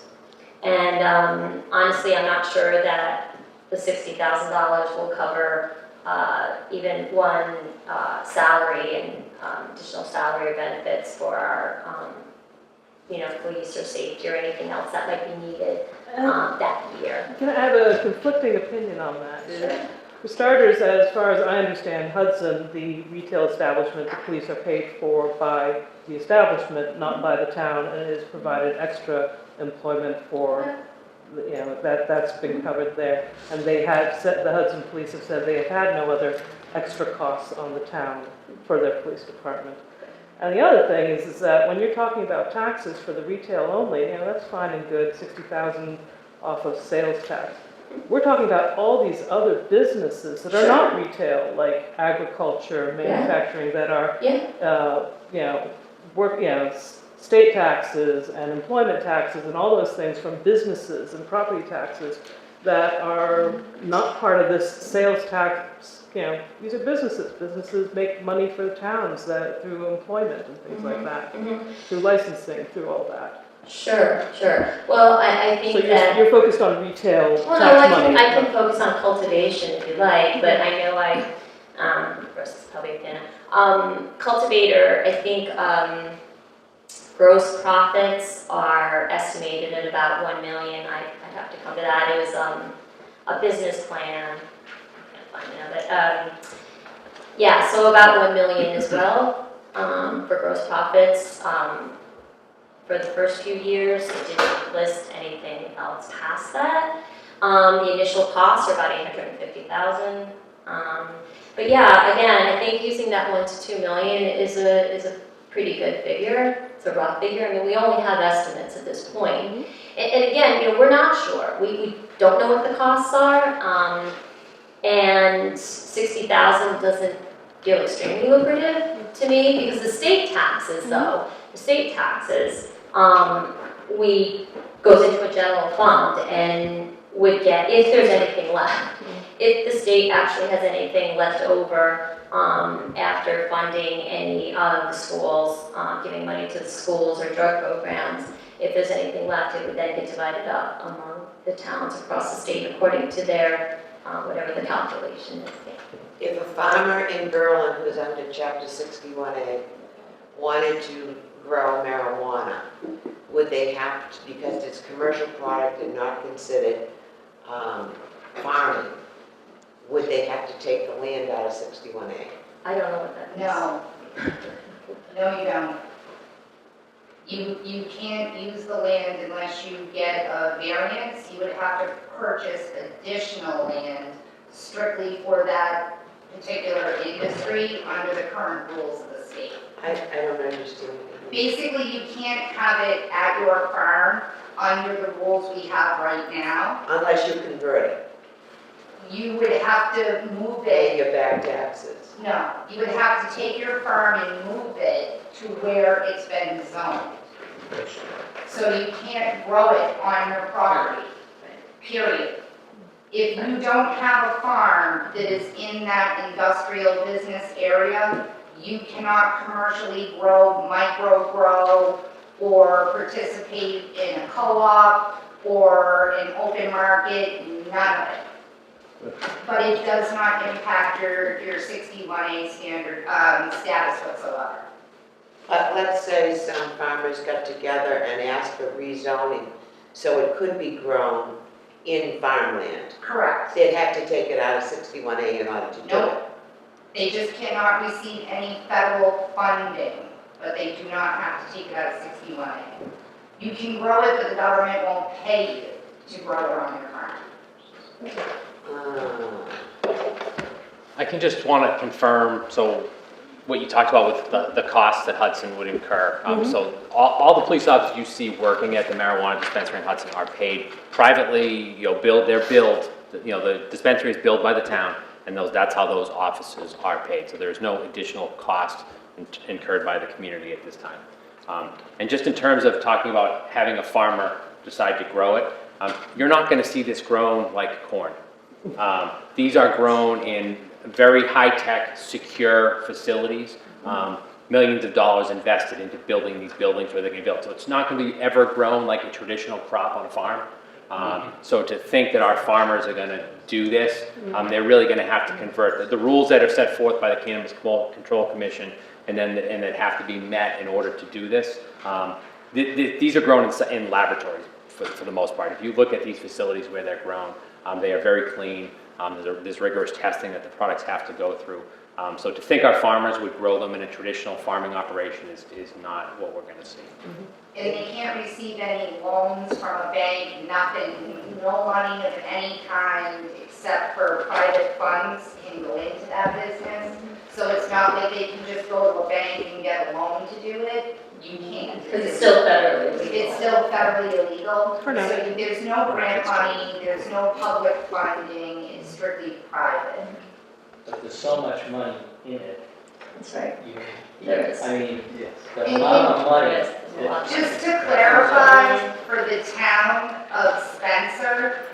And honestly, I'm not sure that the $60,000 will cover even one salary and additional salary or benefits for our, police or safety or anything else that might be needed that year. Can I have a conflicting opinion on that? Sure. For starters, as far as I understand, Hudson, the retail establishment, the police are paid for by the establishment, not by the town, and it is provided extra employment for, you know, that's been covered there. And they have said, the Hudson police have said they have had no other extra costs on the town for their police department. And the other thing is that when you're talking about taxes for the retail only, you know, that's fine and good, 60,000 off of sales tax. We're talking about all these other businesses that are not retail, like agriculture, manufacturing, that are, you know, work, you know, state taxes and employment taxes and all those things from businesses and property taxes that are not part of this sales tax. You know, these are businesses. Businesses make money for the towns through employment and things like that, through licensing, through all that. Sure. Well, I think So that. you're focused on retail Well, tax no, money. I can focus on cultivation if you like, but I know versus public dinner. Cultivator, I think, gross profits are estimated at about 1 million. I'd have to come to that. It was, a business plan. I can't find it now, but, yeah, so about 1 million as well, for gross profits. For the first few years, it didn't list anything else past that. The initial costs are about 850,000. But yeah, again, I think using that 1 to 2 million is a pretty good figure. It's a rough figure. I mean, we only have estimates at this point. And again, you know, we're not sure. We don't know what the costs are. And 60,000 doesn't feel extremely lucrative to me because the state taxes, though, we goes into a general fund and would get, if there's anything left, if the state actually has anything left over after funding any of the schools, giving money to the schools or drug programs, if there's anything left, it would then get divided up among the towns across the state according to their, whatever the calculation is. If a farmer in Berlin who's under Chapter 61A wanted to grow marijuana, would they have to, because it's commercial product and not considered farming, would they have to take the land out of 61A? I don't know what that means. No, you don't. You can't use the land unless you get a variance. You would have to purchase additional land strictly for that particular industry under the current rules of the state. I don't understand. Basically, you can't have it at your farm under the rules we have right now. Unless you convert it, You would have to move pay it. your back taxes. No, you would have to take your farm and move it to where it's been zoned. So you can't grow it on your property, period. If you don't have a farm that is in that industrial business area, you cannot commercially grow, micro grow, or participate in a co-op or an open market, none of it. But it does not impact your 61A standard status whatsoever. But let's say some farmers got together and asked for rezoning, so it could be grown in farmland. Correct. They'd have to take it out of 61A in order to do it. Nope. They just cannot receive any federal funding, but they do not have to take it out of 61A. You can grow it, but the government won't pay you to grow it on your farm. I can just want to confirm, so what you talked about with the costs that Hudson would incur. So all the police officers you see working at the marijuana dispensary in Hudson are paid privately, they're billed, the dispensary is billed by the town, and that's how those officers are paid. So there's no additional cost incurred by the community at this time. And just in terms of talking about having a farmer decide to grow it, you're not going to see this grown like corn. These are grown in very high-tech, secure facilities. Millions of dollars invested into building these buildings where they can build. So it's not going to be ever grown like a traditional crop on a farm. So to think that our farmers are going to do this, they're really going to have to convert the rules that are set forth by the Cannabis Control Commission, and that have to be met in order to do this. These are grown in laboratories for the most part. If you look at these facilities where they're grown, they are very clean. There's rigorous testing that the products have to go through. So to think our farmers would grow them in a traditional farming operation is not what we're going to see. And they can't receive any loans from a bank, nothing, no money of any kind except for private funds can go into that business. So it's not like they can just go to a bank and get a loan to do it. You can't. Because it's still federally illegal. It's still federally illegal. For now. So there's no grant money, there's no public funding, it's strictly private. But there's so much money in it. That's right. You There is. I mean, the And amount of money. There is. There's a lot. Just to clarify, for the town of Spencer,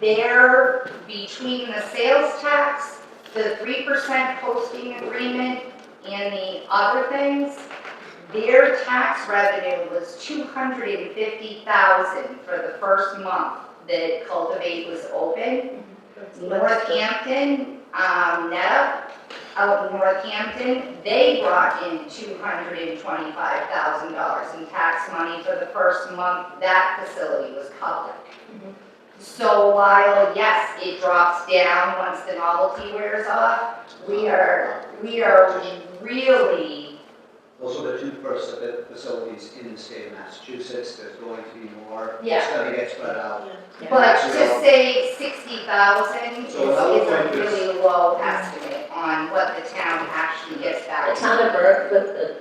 they're between the sales tax, the 3% posting agreement, and the other things, their tax revenue was $250,000 for the first month that Cultivate was open. Northampton, Netta, out in Northampton, they brought in $225,000 in tax money for the first month that facility was public. So while, yes, it drops down once the novelty wears off, we are really, Those are the two first facilities in the state of Massachusetts. There's going to be more. Yeah. It's going to get spread out. but to say 60,000 is So another a point is- really low estimate on what the town actually gets The back. town of Berk,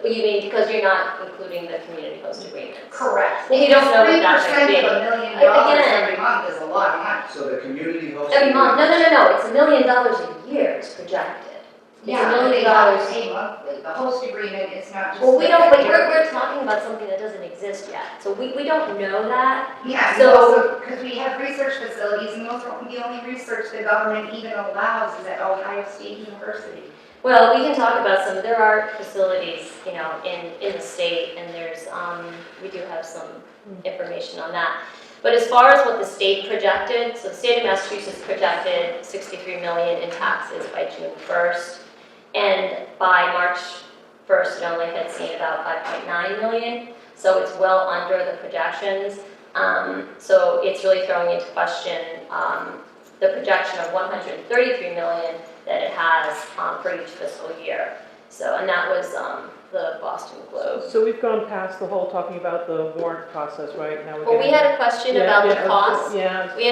what you mean, because you're not including the community host agreements? Correct. Well, you don't know what that's gonna 3% be. of $1 million Again. every month is a lot of money. So the community host. Every month, no, it's $1 million a year is projected. It's $1 million. They have to pay monthly. The host agreement is not just. Well, we don't, like but a- we're talking about something that doesn't exist yet, so we don't know that. Yeah, So- because we have research facilities, and those are the only research the government even allows is at Ohio State University. Well, we can talk about some, there are facilities, in the state, and there's, we do have some information on that. But as far as what the state projected, so the state of Massachusetts projected 63 million in taxes by June 1st, and by March 1st, it only had seen about 5.9 million, so it's well under the projections. So it's really throwing into question the projection of 133 million that it has for each fiscal year. So, and that was the Boston Globe. So we've gone past the whole talking about the warrant process, right? Now we're Well, we getting- had a question Yeah, about yeah, the cost. Yeah. We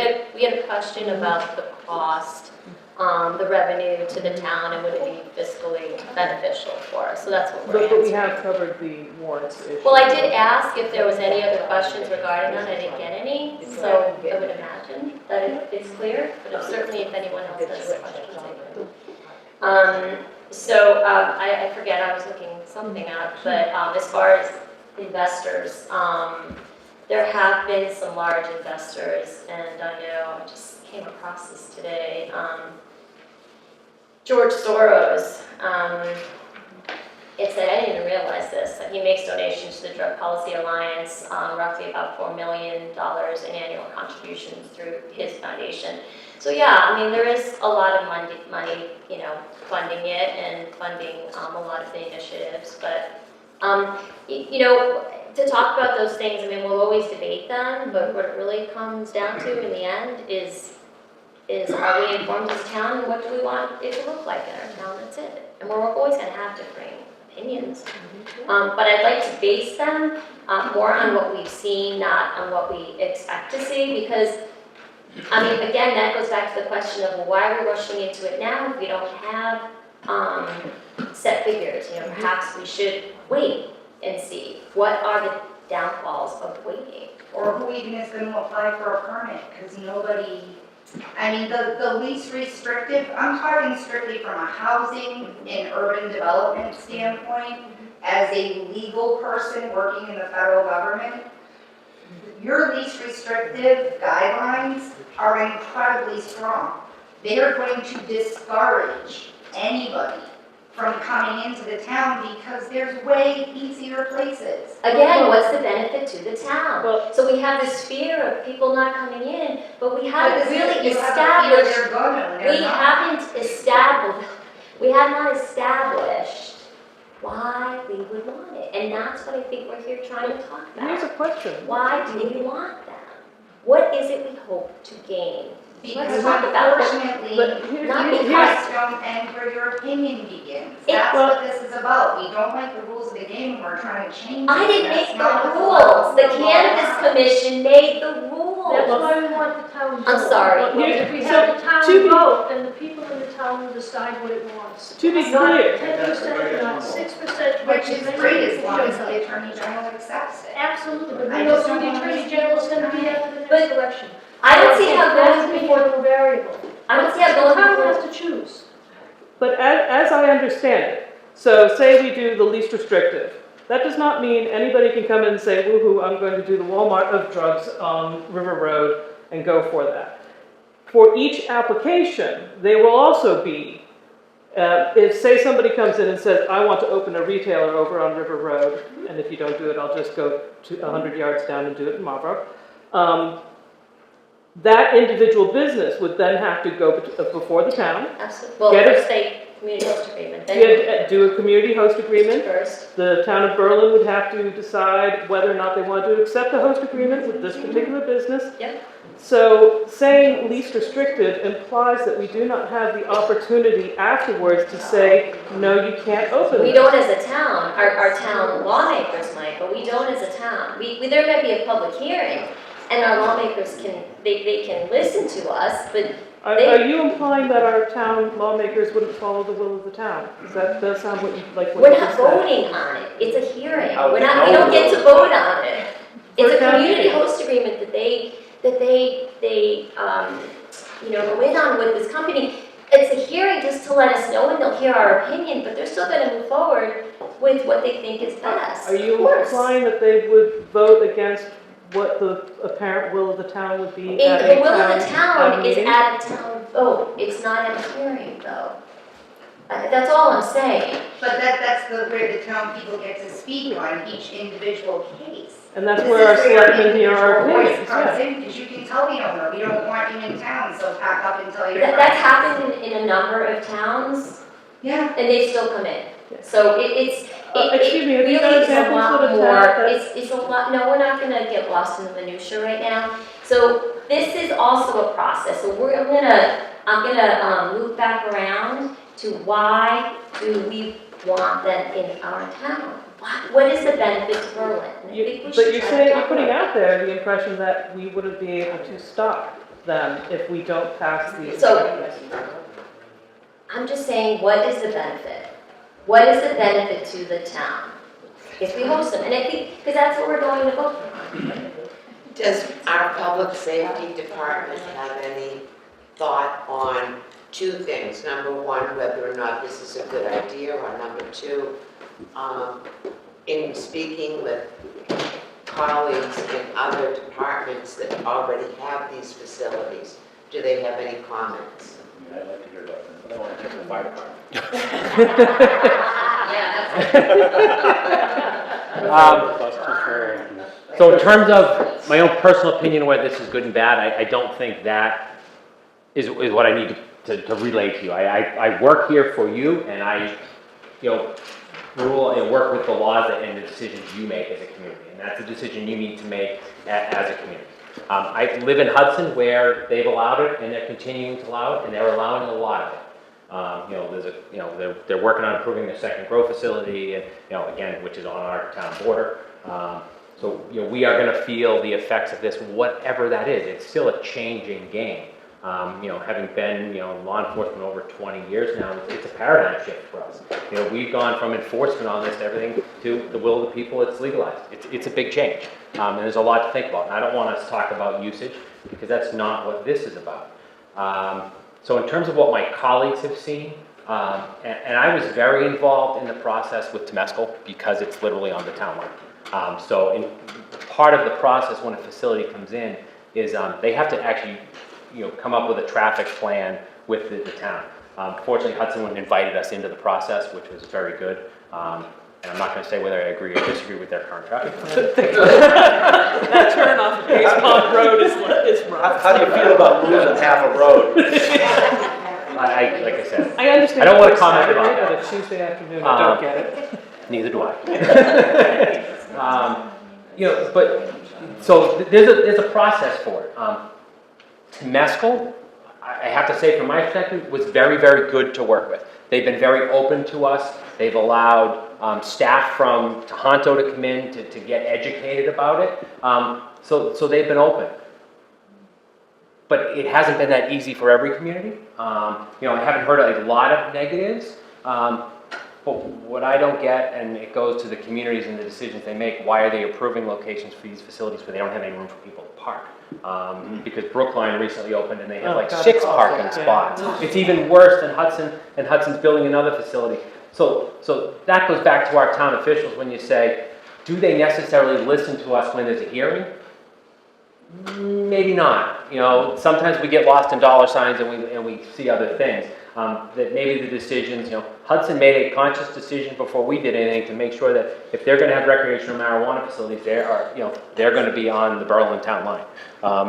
had a question about the cost, the revenue to the town, and would it be fiscally beneficial for us? So that's what we're But we answering. have covered the warrants issue. Well, I did ask if there was any other questions regarding that. I didn't get any, so I would imagine that it's clear, but certainly if anyone else has questions, I can. I forget, I was looking something up, but as far as investors, there have been some large investors, and I know, I just came across this today. George Soros, it said, I didn't even realize this, that he makes donations to the Drug Policy Alliance, roughly about $4 million in annual contributions through his foundation. So yeah, I mean, there is a lot of money, funding it and funding a lot of the initiatives, but, to talk about those things, I mean, we'll always debate them, but what it really comes down to in the end is are we informed as a town, and what do we want it to look like in our town, that's it. And we're always gonna have differing opinions. But I'd like to base them more on what we've seen, not on what we expect to see, because, I mean, again, that goes back to the question of, well, why are we rushing into it now if we don't have set figures? Perhaps we should wait and see. What are the downfalls of waiting? Or who even is going to apply for a permit, because nobody, I mean, the least restrictive, I'm talking strictly from a housing and urban development standpoint, as a legal person working in the federal government, your least restrictive guidelines are incredibly strong. They are going to discourage anybody from coming into the town because there's way easier places. Again, what's the benefit to the town? Well- So we have this fear of people not coming in, but we But haven't this is- really you have a fear established, they're gonna, and they're we have not established why we would want it. And that's what I think we're here trying to talk Here's a about. question. Why do we want them? What is it we hope to gain Because talk about it. unfortunately, But here's- Not you because- guys don't end where your opinion begins. That's what this is about. We don't like the rules of the game, and we're trying to change I it. didn't That's make not the what rules. The law Cannabis allows. Commission made the That's rules. why we want the town vote. I'm sorry. Well, if we So, have the to town be- vote, then the people in the town will decide what it wants. To be Not clear, 10%, not 6%. Which is great as long as Absolutely. the Attorney General accepts it. Absolutely, but I we know just who don't the wanna Attorney see General is people gonna be tonight. after the But next election. I don't see how That's going the before, important variable. I don't see how The going town before. has to choose. but as I understand it, so say we do the least restrictive. That does not mean anybody can come in and say, woo-hoo, I'm going to do the Walmart of drugs on River Road and go for that. For each application, they will also be, if, say somebody comes in and says, I want to open a retailer over on River Road, and if you don't do it, I'll just go to 100 yards down and do it in Marlboro. That individual business would then have to go before the town, Absolutely. Well, Get it. first they community host agreement, then do a community host agreement. first. The town of Berlin would have to decide whether or not they want to accept a host agreement with this particular business. Yep. So saying least restrictive implies that we do not have the opportunity afterwards to say, no, you can't open We this. don't as a town, our town lawmakers might, but we don't as a town. There may be a public hearing, and our lawmakers can, they can listen to us, but Are you implying that our town lawmakers wouldn't follow the will of the town? Because that does sound what you we're just not said. voting on it. It's a hearing. How would We you don't know? get to vote on it. It's a For community example- host agreement that they go in on with this company. It's a hearing just to let us know, and they'll hear our opinion, but they're still gonna move forward with what they think is best. Are Of you course. implying that they would vote against what the apparent will of the town would be at a The will of the town is meeting? at a town vote, it's not at a hearing though. That's all I'm saying. But that's where the town people get to speak on each individual case. And that's This where our is your selectmen hear our individual voice opinions, comes yeah. in, because you can tell the owner, we don't want you in town, so pack up and tell your That's friends. happened in a number of towns, Yeah. and they still come in. So it's, Excuse me, have you got really is a examples lot of a town more, that- it's a lot, no, we're not gonna get lost in the minutia right now. So this is also a process, so I'm gonna loop back around to why do we want them in our town? What is the benefit to Berlin? And I think we But should you're try to saying, talk you're putting about out there the impression that we wouldn't be able to stop them if we don't pass these. So- I'm just saying, what is the benefit? What is the benefit to the town if we host them? And I think, because that's what we're going to vote on. Does our public safety department have any thought on two things? Number one, whether or not this is a good idea, or number two, in speaking with colleagues in other departments that already have these facilities, do they have any comments? Yeah, I'd like to hear about that, but I want to hear from the fire department. So in terms of my own personal opinion of whether this is good and bad, I don't think that is what I need to relay to you. I work here for you, and I, rule and work with the laws and the decisions you make as a community, and that's a decision you need to make as a community. I live in Hudson where they've allowed it, and they're continuing to allow it, and they're allowing a lot of it. They're working on improving their second grow facility, and again, which is on our town border. So we are going to feel the effects of this, whatever that is. It's still a changing game. Having been law enforcement over 20 years now, it's a paradigm shift for us. We've gone from enforcement on this to everything to the will of the people. It's legalized. It's a big change, and there's a lot to think about. And I don't want us to talk about usage because that's not what this is about. So in terms of what my colleagues have seen, and I was very involved in the process with Temescal because it's literally on the town line. So part of the process when a facility comes in is they have to actually come up with a traffic plan with the town. Fortunately, Hudson invited us into the process, which was very good. And I'm not going to say whether I agree or disagree with their current traffic plan. That turn off of Case Pond Road is rough. How do you feel about losing half a road? Like I said, I understand. I don't want to it's comment about Saturday, that. But a Tuesday afternoon, I don't get it. Neither do I. But so there's a process for it. Temescal I have to say from my perspective, was very, very good to work with. They've been very open to us. They've allowed staff from Tohoto to come in to get educated about it. So they've been open. But it hasn't been that easy for every community. I haven't heard a lot of negatives. But what I don't get, and it goes to the communities and the decisions they make, why are they approving locations for these facilities where they don't have any room for people to park? Because Brookline recently opened and they have like 6 parking spots. It's even worse than Hudson, and Hudson's building another facility. So that goes back to our town officials when you say, do they necessarily listen to us when there's a hearing? Maybe not. Sometimes we get lost in dollar signs and we see other things. That maybe the decisions, Hudson made a conscious decision before we did anything to make sure that if they're going to have recreational marijuana facilities, they're going to be on the Berlin town line.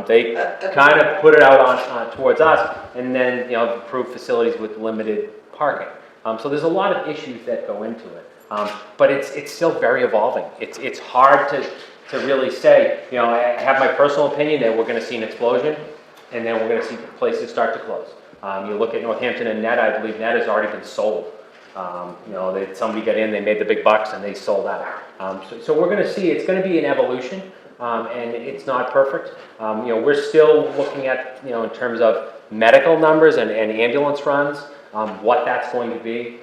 They kind of put it out on towards us, and then approved facilities with limited parking. So there's a lot of issues that go into it, but it's still very evolving. It's hard to really say. I have my personal opinion that we're going to see an explosion, and then we're going to see places start to close. You look at Northampton and Net, I believe Net has already been sold. Somebody got in, they made the big bucks, and they sold out. So we're going to see, it's going to be an evolution, and it's not perfect. We're still looking at, in terms of medical numbers and ambulance runs, what that's going to be.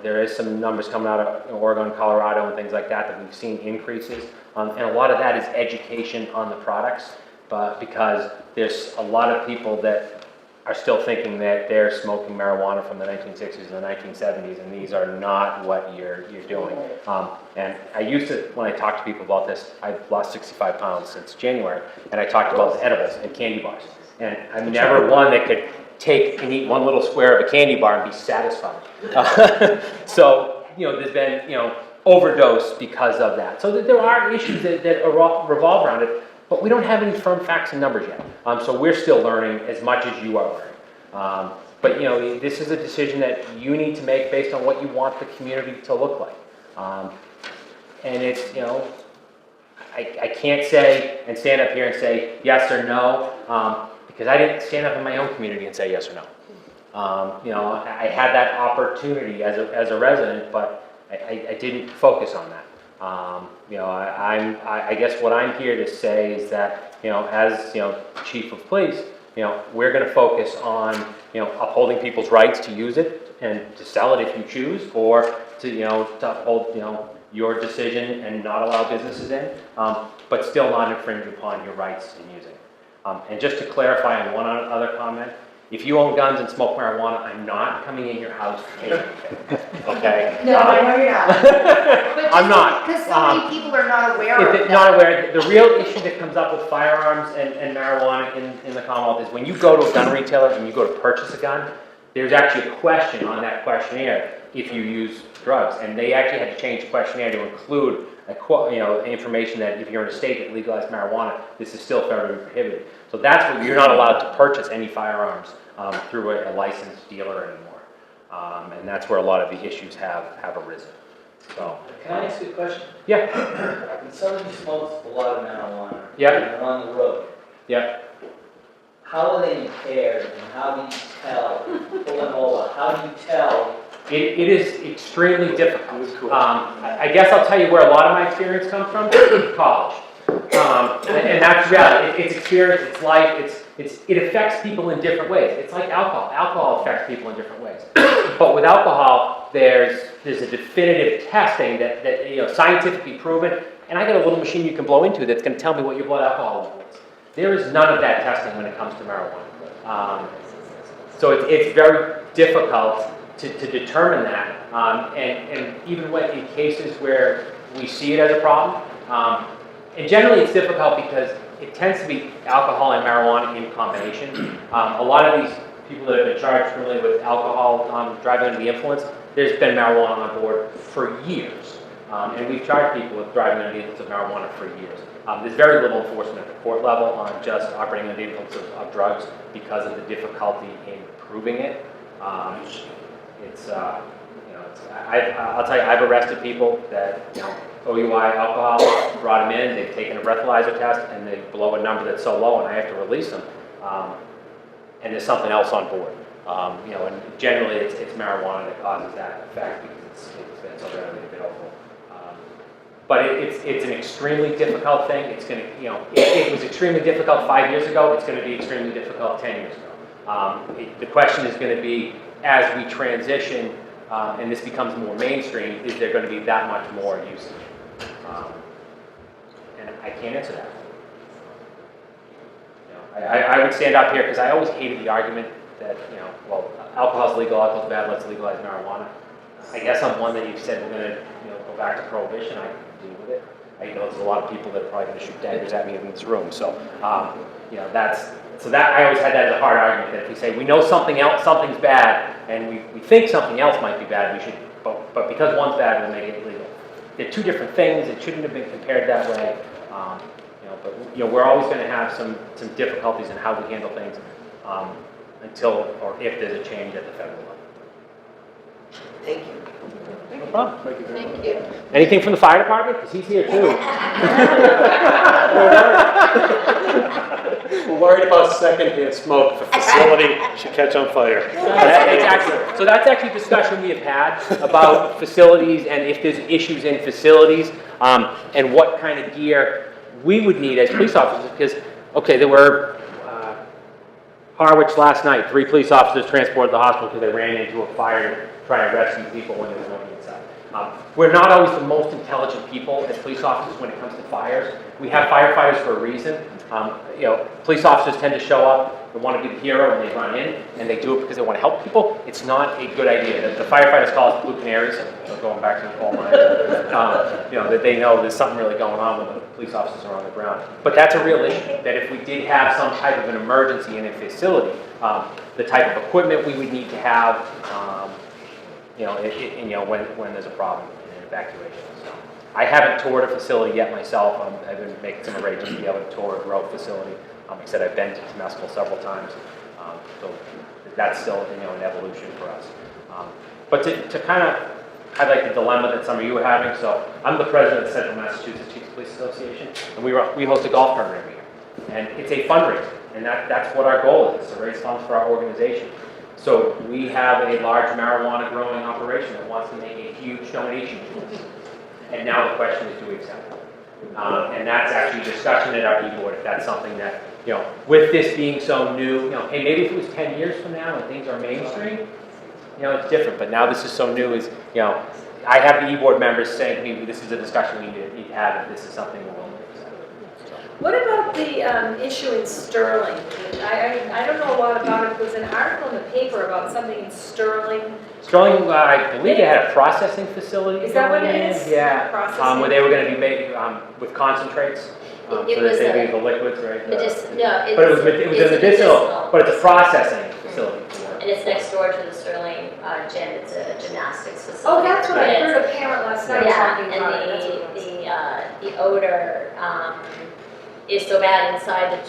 There is some numbers coming out of Oregon, Colorado, and things like that we've seen increases. And a lot of that is education on the products, but because there's a lot of people that are still thinking that they're smoking marijuana from the 1960s and the 1970s, and these are not what you're doing. And I used to, when I talk to people about this, I've lost 65 pounds since January, and I talked about the edibles and candy bars. And I'm never one that could take and eat one little square of a candy bar and be satisfied. So, there's been, overdose because of that. So there are issues that revolve around it. But we don't have any firm facts and numbers yet. So we're still learning as much as you are learning. But this is a decision that you need to make based on what you want the community to look like. And it's, I can't say and stand up here and say yes or no, because I didn't stand up in my own community and say yes or no. I had that opportunity as a resident, but I didn't focus on that. I guess what I'm here to say is that, as, chief of police, we're going to focus on, upholding people's rights to use it and to sell it if you choose, or to uphold, your decision and not allow businesses in, but still not infringe upon your rights in using it. And just to clarify on one other comment, if you own guns and smoke marijuana, I'm not coming in your house to take anything, okay? No, I know you're not. But I'm not. Because so many people are not aware of that. Not aware. The real issue that comes up with firearms and marijuana in the Commonwealth is when you go to a gun retailer and you go to purchase a gun, there's actually a question on that questionnaire if you use drugs. And they actually had to change the questionnaire to include information that if you're in a state that legalized marijuana, this is still federally prohibited. So that's what you're not allowed to purchase any firearms through a licensed dealer anymore. And that's where a lot of the issues have arisen. So. Can I ask you a question? Yeah. When somebody smokes a lot of marijuana, yeah, and they're on the road, yeah, how are they impaired, and how do you tell, pull them over, how do you tell? It is extremely difficult. I guess I'll tell you where a lot of my experience comes from, college. And that's reality. It's experience, it's life, it affects people in different ways. It's like alcohol. Alcohol affects people in different ways. But with alcohol, there's a definitive testing that scientifically proven, and I got a little machine you can blow into that's going to tell me what your blood alcohol level is. There is none of that testing when it comes to marijuana. So it's very difficult to determine that. And even when in cases where we see it as a problem, and generally it's difficult because it tends to be alcohol and marijuana in combination. A lot of these people that have been charged criminally with alcohol driving under the influence, there's been marijuana on board for years. And we've charged people with driving under the influence of marijuana for years. There's very little enforcement at the court level on just operating under the influence of drugs because of the difficulty in proving it. I'll tell you, I've arrested people that, OUI alcohol, brought them in, they've taken a breathalyzer test, and they blow a number that's so low, and I have to release them. and there's something else on board. You know, and generally it's marijuana that causes that effect because it's been so readily available. But it's an extremely difficult thing. It's going to, you know, it was extremely difficult 5 years ago. It's going to be extremely difficult 10 years ago. The question is going to be, as we transition and this becomes more mainstream, is there going to be that much more usage? And I can't answer that. You know, I would stand up here because I always hated the argument that, you know, well, alcohol's legal, alcohol's bad, let's legalize marijuana. I guess I'm one that you've said we're going to, you know, go back to prohibition. I can deal with it. I know there's a lot of people that are probably going to shoot daggers at me in this room. So, you know, that I always had that as a hard argument, that if we say we know something else, something's bad, and we think something else might be bad, we should, but because one's bad, we'll make it legal. They're two different things. It shouldn't have been compared that way. You know, but you know, we're always going to have some difficulties in how we handle things until or if there's a change at the federal level. Thank you. No problem. Thank you very much. Thank you. Anything from the fire department? Because he's here too. We're worried about secondhand smoke if a facility should catch on fire. So that's actually a discussion we have had about facilities and if there's issues in facilities and what kind of gear we would need as police officers. Because, okay, there were Harwich last night, 3 police officers transported to the hospital because they ran into a fire trying to rescue people when there was nobody inside. We're not always the most intelligent people as police officers when it comes to fires. We have firefighters for a reason. You know, police officers tend to show up and want to be the hero when they run in, and they do it because they want to help people. It's not a good idea. The firefighters call us blue canaries, going back to the coal mine. You know, that they know there's something really going on when the police officers are on the ground. But that's a real issue, that if we did have some type of an emergency in a facility, the type of equipment we would need to have, you know, you know, when there's a problem in an evacuation. So I haven't toured a facility yet myself. I've been making some arrangements to be able to tour a grow facility. Like I said, I've been to Temescal several times, so that's still, you know, an evolution for us. But to kind of highlight the dilemma that some of you are having, so I'm the president of the Central Massachusetts Chiefs Police Association, and we host a golf tournament every year, and it's a fundraiser, and that's what our goal is to raise funds for our organization. So we have a large marijuana growing operation that wants to make a huge donation to us. And now the question is, do we accept it? And that's actually a discussion at our e-board, if that's something that, you know, with this being so new, you know, hey, maybe if it was 10 years from now and things are mainstream, you know, it's different. But now this is so new, is, you know, I have the e-board members saying to me, this is a discussion we need to have, if this is something we're willing to accept. What about the issue in Sterling? I don't know a lot about it. There was an article in the paper about something in Sterling. Sterling, I believe they had a processing facility. Is that what going it in. is? Yeah, Processing? where they were going to be made with concentrates, so It that was they a- made the liquids, right? But But it was a medicinal, but it's a processing facility. And it's next door to the Sterling gym. It's a gymnastics facility. Oh, that's what I And heard a parent last night Yeah, talking about it. That's what it was. and the odor is so bad inside the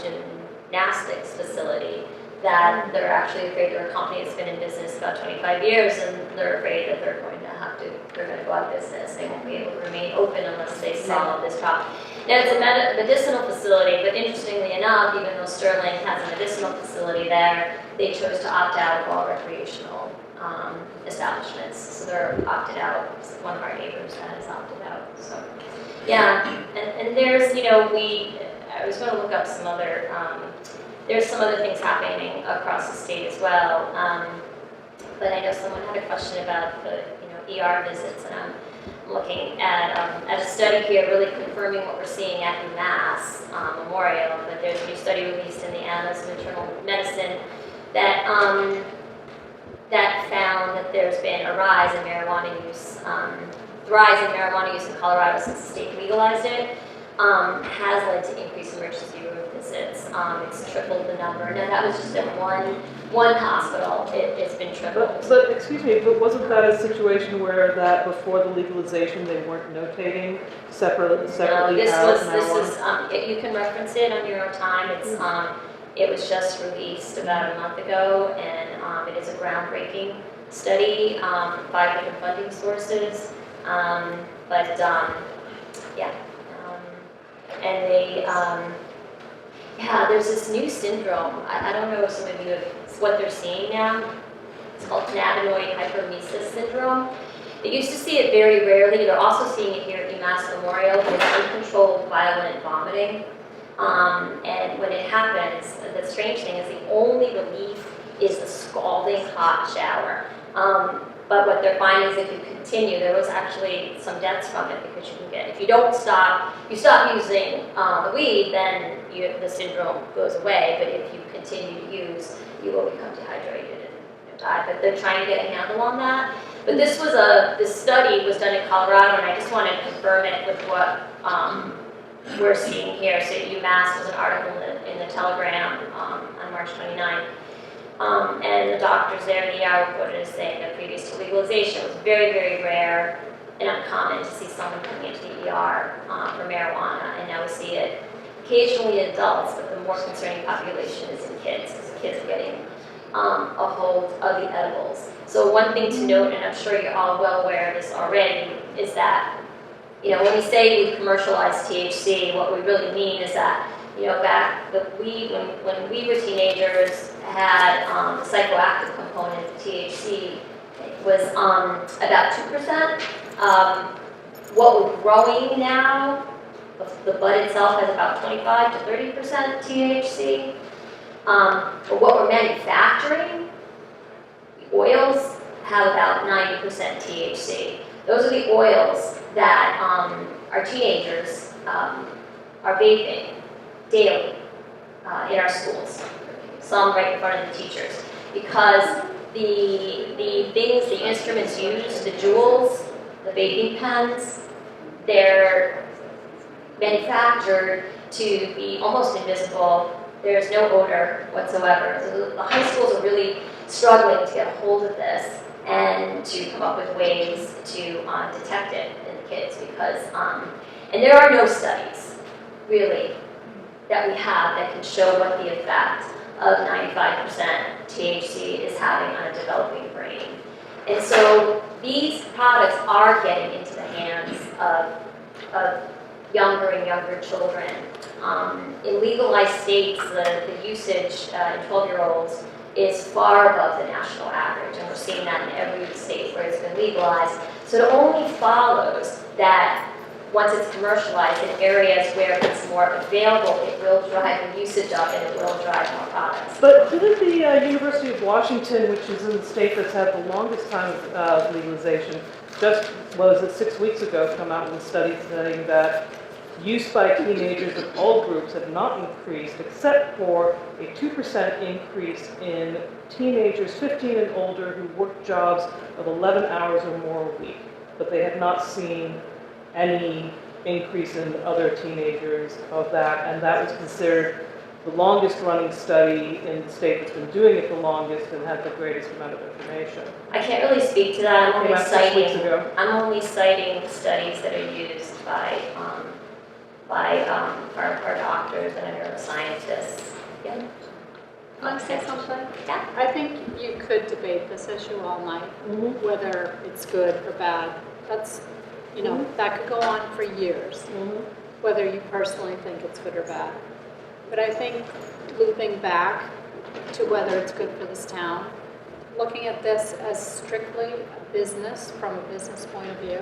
gymnastics facility that they're actually afraid. They're a company that's been in business about 25 years, and they're afraid that they're going to go out of business. They won't be able to remain open unless they sell this product. Now, it's a medicinal facility, but interestingly enough, even though Sterling has a medicinal facility there, they chose to opt out of all recreational establishments. So they're opted out. It's one of our neighbors that has opted out. So, yeah, and there's, you know, I was going to look up some other, there's some other things happening across the state as well. But I know someone had a question about the, you know, ER visits, and I'm looking at a study here really confirming what we're seeing at UMass Memorial. But there's a new study released in the Annals of Internal Medicine that that found that there's been a rise in marijuana use. The rise in marijuana use in Colorado since the state legalized it has led to increased emergency room visits. It's tripled the number. Now that was just at one hospital. It's been tripled. But excuse me, but wasn't that a situation where that before the legalization they weren't notating separately No, this as is marijuana? you can reference it on your own time. It's it was just released about a month ago, and it is a groundbreaking study, 5 different funding sources, yeah. And they, Yeah, there's this new syndrome. I don't know if some of you have, it's what they're seeing now. It's called cannabinoid hyperemesis syndrome. They used to see it very rarely. They're also seeing it here at UMass Memorial with uncontrolled violent vomiting. And when it happens, the strange thing is the only relief is the scalding hot shower. But what they're finding is if you continue, there was actually some deaths from it because you can get, if you don't stop, you stop using the weed, then the syndrome goes away. But if you continue to use, you will become dehydrated and die. But they're trying to get a handle on that. But this study was done in Colorado, and I just want to confirm it with what we're seeing here. So UMass was an article in the Telegram on March 29th. And the doctors there in the ER reported as saying that previous to legalization it was very, very rare and uncommon to see someone coming into the ER for marijuana. And now we see it occasionally in adults, but the more concerning population is in kids, because kids are getting a hold of the edibles. So one thing to note, and I'm sure you're all well aware of this already, is that, you know, when we say we commercialize THC, what we really mean is that, you know, back when we were teenagers, had the psychoactive component of THC was about 2%. What we're growing now, the bud itself has about 25 to 30% THC. But what we're manufacturing, the oils have about 90% THC. Those are the oils that our teenagers are vaping daily in our schools. Some right in front of the teachers, because the things, the instruments used, the jewels, the vaping pens, they're manufactured to be almost invisible. There's no odor whatsoever. So the high schools are really struggling to get a hold of this and to come up with ways to detect it in the kids, because and there are no studies really that we have that can show what the effect of 95% THC is having on a developing brain. And so these products are getting into the hands of younger and younger children. In legalized states, the usage in 12-year-olds is far above the national average, and we're seeing that in every state where it's been legalized. So it only follows that once it's commercialized in areas where it's more available, it will drive the usage up and it will drive more products. But didn't the University of Washington, which is in the state that's had the longest time of legalization, just, was it 6 weeks ago, come out with a study saying that use by teenagers of all groups have not increased except for a 2% increase in teenagers 15 and older who work jobs of 11 hours or more a week. But they have not seen any increase in other teenagers of that, and that was considered the longest running study in the state that's been doing it the longest and had the greatest amount of information. I can't really speak to that. Came out 6 weeks ago. I'm only citing studies that are used by our doctors and our neuroscientists. Yeah. Want to say something? Yeah. I think you could debate this issue all night, whether it's good or bad. That's, you know, that could go on for years, whether you personally think it's good or bad. But I think looping back to whether it's good for this town, looking at this as strictly a business, from a business point of view,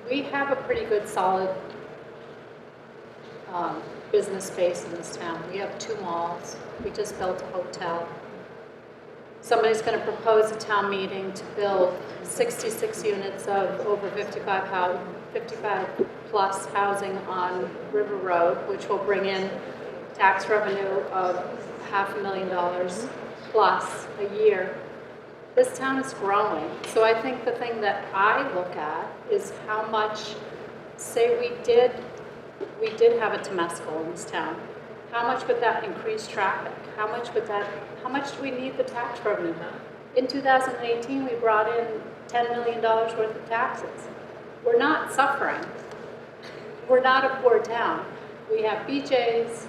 we have a pretty good solid business space in this town. We have 2 malls. We just built a hotel. Somebody's going to propose a town meeting to build 66 units of over 55 plus housing on River Road, which will bring in tax revenue of $500,000 plus a year. This town is growing. So I think the thing that I look at is how much, say we did have a Temescal in this town. How much would that increase traffic? How much do we need the tax revenue? In 2018, we brought in $10 million worth of taxes. We're not suffering. We're not a poor town. We have BJ's,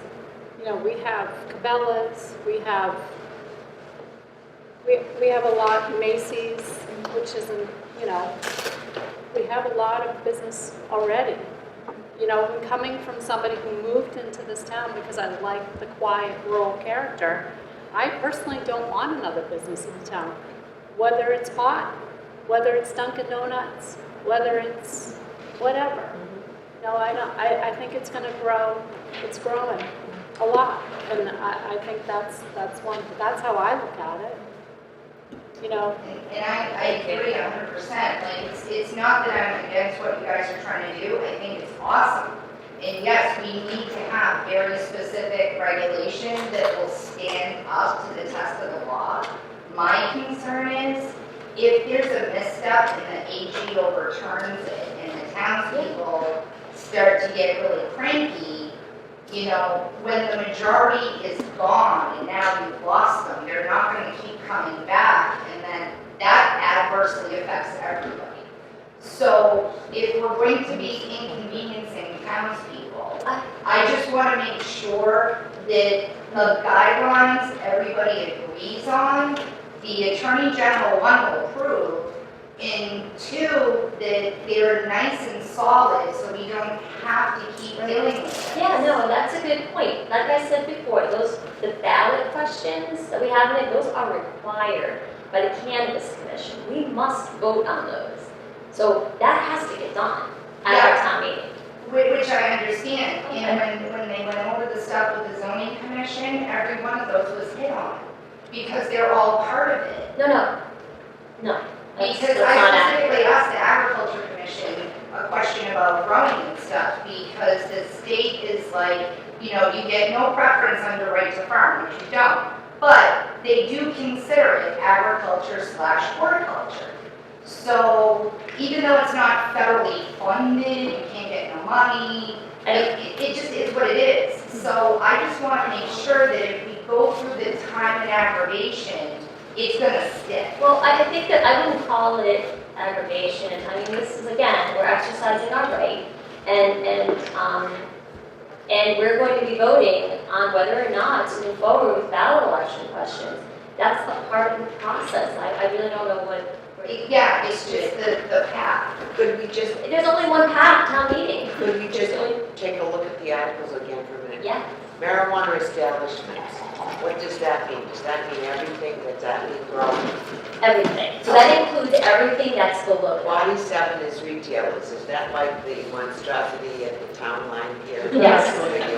you know, we have Cabela's, we have a lot, Macy's, which isn't, you know, we have a lot of business already. You know, and coming from somebody who moved into this town because I like the quiet rural character, I personally don't want another business in the town. Whether it's pot, whether it's Dunkin' Donuts, whether it's whatever. No, I don't, I think it's gonna grow, it's growing a lot. And I think that's how I look at it. You know, And I agree 100%, like, it's not that I'm against what you guys are trying to do, I think it's awesome. And yes, we need to have very specific regulation that will stand up to the test of the law. My concern is, if there's a misstep and the AG overturns it, and the townspeople start to get really cranky, you know, when the majority is gone and now you've lost them, they're not going to keep coming back, and then that adversely affects everybody. So if we're going to be inconveniencing townspeople, I just want to make sure that the guidelines everybody agrees on, the Attorney General, one, will approve, and two, that they're nice and solid, so we don't have to keep dealing with it. Yeah, no, that's a good point. Like I said before, the ballot questions that we have in it, those are required by the Cannabis Commission. We must vote on those. So that has to get done at our town meeting. Which I understand, and when they went over the stuff with the zoning commission, every one of those was hit on, because they're all part of it. No. Because I specifically asked the agriculture commission a question about growing and stuff, because the state is like, you know, you get no preference under right to farm, which you don't, but they do consider it agriculture/horticulture. So even though it's not federally funded, you can't get no money, it just is what it is. So I just want to make sure that if we go through the time and aggravation, it's going to stick. Well, I think that I wouldn't call it aggravation. I mean, this is, again, we're exercising our right, and we're going to be voting on whether or not to move forward with ballot election questions. That's the part of the process. I really don't know what. Yeah, it's just the path. Could we just, There's only one path, town meeting. could we just take a look at the articles again for a minute? Yeah. Marijuana establishments, what does that mean? Does that mean everything? Does that mean growing? Everything. So that includes everything that's below. 47 is retailers, is that like the monstrosity at the town line here? Yes.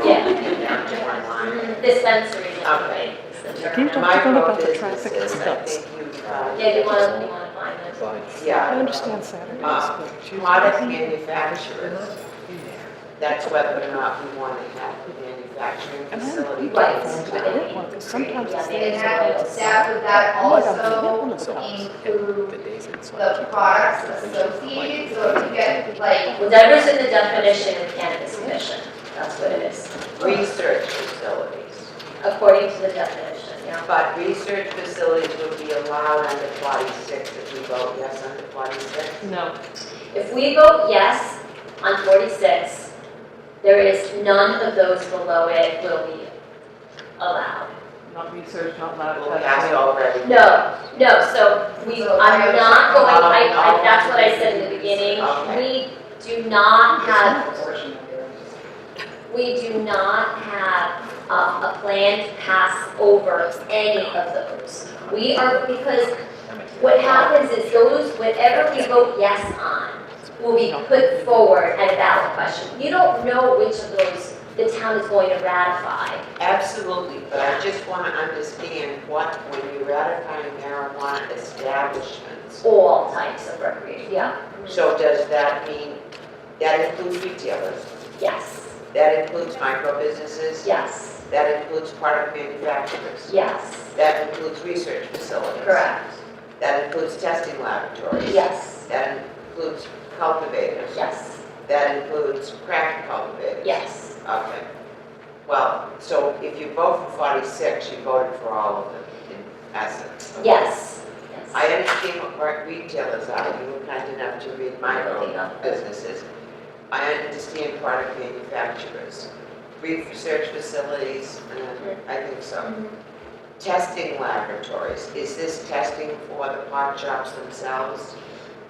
Yeah. Down to one line. Dispensaries. Okay. Can you talk to them Micro about the traffic businesses, I stops? think you. Yeah, you want to find those. Yeah. I understand Saturdays, but Tuesdays. Product manufacturers, that's whether or not we want to have a manufacturing And then facility. Right. based I on- hit one, 'cause sometimes it's And days would that Oh my God, I hit also one of those. include The days it's the products associated, so if you get like, Whatever's in the definition of Cannabis Commission, that's what it is, Research facilities. according to the definition, yeah. But research facilities would be allowed under 46 if we vote yes under 46. No. If we vote yes on 46, there is none of those below it will be allowed. Not research, not lab Well, that's testing. already. No, so I'm not going, that's what I said in the beginning. Okay. We do not have a plan to pass over any of those. We are, because what happens is those, whatever we vote yes on, will be put forward at a ballot question. You don't know which of those the town is going to ratify. Absolutely, but I just want to understand what, when you're ratifying marijuana establishments, All types of recreation, yeah, so does that mean, that includes retailers, yes, that includes micro businesses, yes, that includes product manufacturers, yes, that includes research facilities. correct, That includes testing laboratories. yes, That includes cultivators. yes, That includes craft cultivators. yes. Okay. Well, so if you vote for 46, you voted for all of them in essence. Yes. I understand what retailers are. You were kind enough to read my own businesses. I understand product manufacturers. Research facilities, I think so. Testing laboratories, is this testing for the pot shops themselves?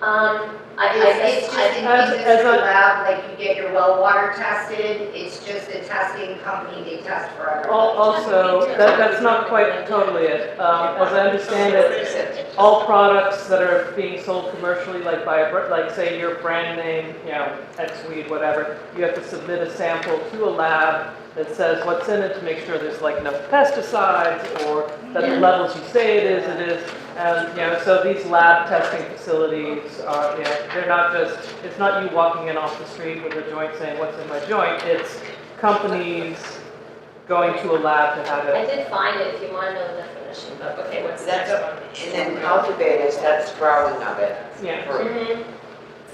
It's just in As industry a- lab, like you get your well water tested, it's just a testing company, they test for everything. Also, that's not quite totally it. As I understand it, all products that are being sold commercially, like like say your brand name, X weed, whatever, you have to submit a sample to a lab that says what's in it to make sure there's like no pesticides or that the levels you say it is. And, so these lab testing facilities are, they're not just, it's not you walking in off the street with a joint saying, what's in my joint? It's companies going to a lab to have I it. did find it, if you want to know the definition, but okay, what's the That's next a- one? And then cultivators, that's growing of it. Yeah. For- Mhm.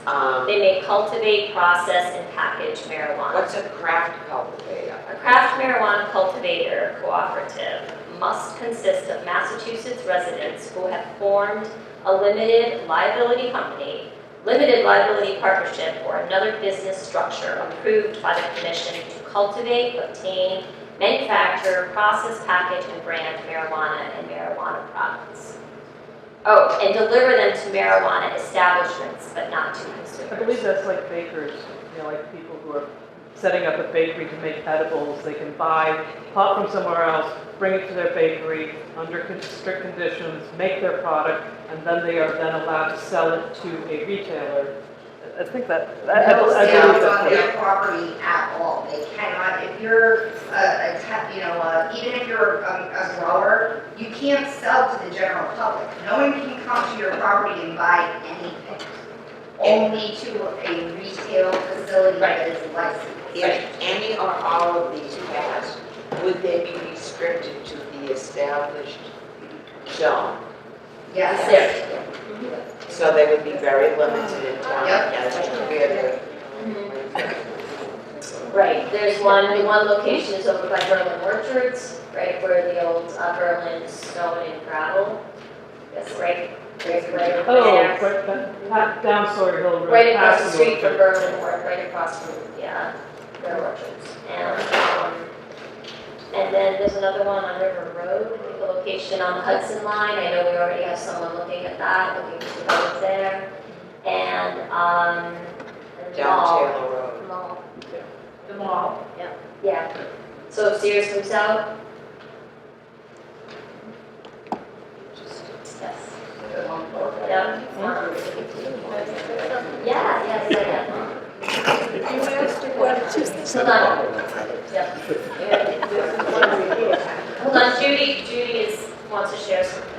Um, They may cultivate, process, and package marijuana. what's a craft cultivator? A craft marijuana cultivator cooperative must consist of Massachusetts residents who have formed a limited liability company, limited liability partnership, or another business structure approved by the commission to cultivate, obtain, manufacture, process, package, and brand marijuana and marijuana products. Oh, and deliver them to marijuana establishments, but not to consumers. I believe that's like bakers, like people who are setting up a bakery to make edibles. They can buy pot from somewhere else, bring it to their bakery under strict conditions, make their product, and then they are then allowed to sell it to a retailer. I think that, I No believe sales that's on what- their property at all. They cannot, if you're even if you're a grower, you can't sell to the general public. No one can come to your property and buy anything. Only to a retail facility that is licensed. If any or all of these passed, would they be restricted to the established zone? Yes. So they would be very limited in town Yep. as compared to. Right, there's one location is over by Berlin Orchards, right where the old Berlin stone and gravel. Yes, right over Oh, there. right down Sawyer Hill Road. Right across the past street from orchard. Berlin, right across from, Berlin Orchards. And then there's another one on River Road, the location on the Hudson line. I know we already have someone looking at that, looking to develop there. And, the Down mall. Taylor Road. Mall. The mall. Yeah. So if Sears moves out? Yes. Yeah. Yes, I am. You asked a question. Hold on. Yep. Hold on, Judy wants to share something.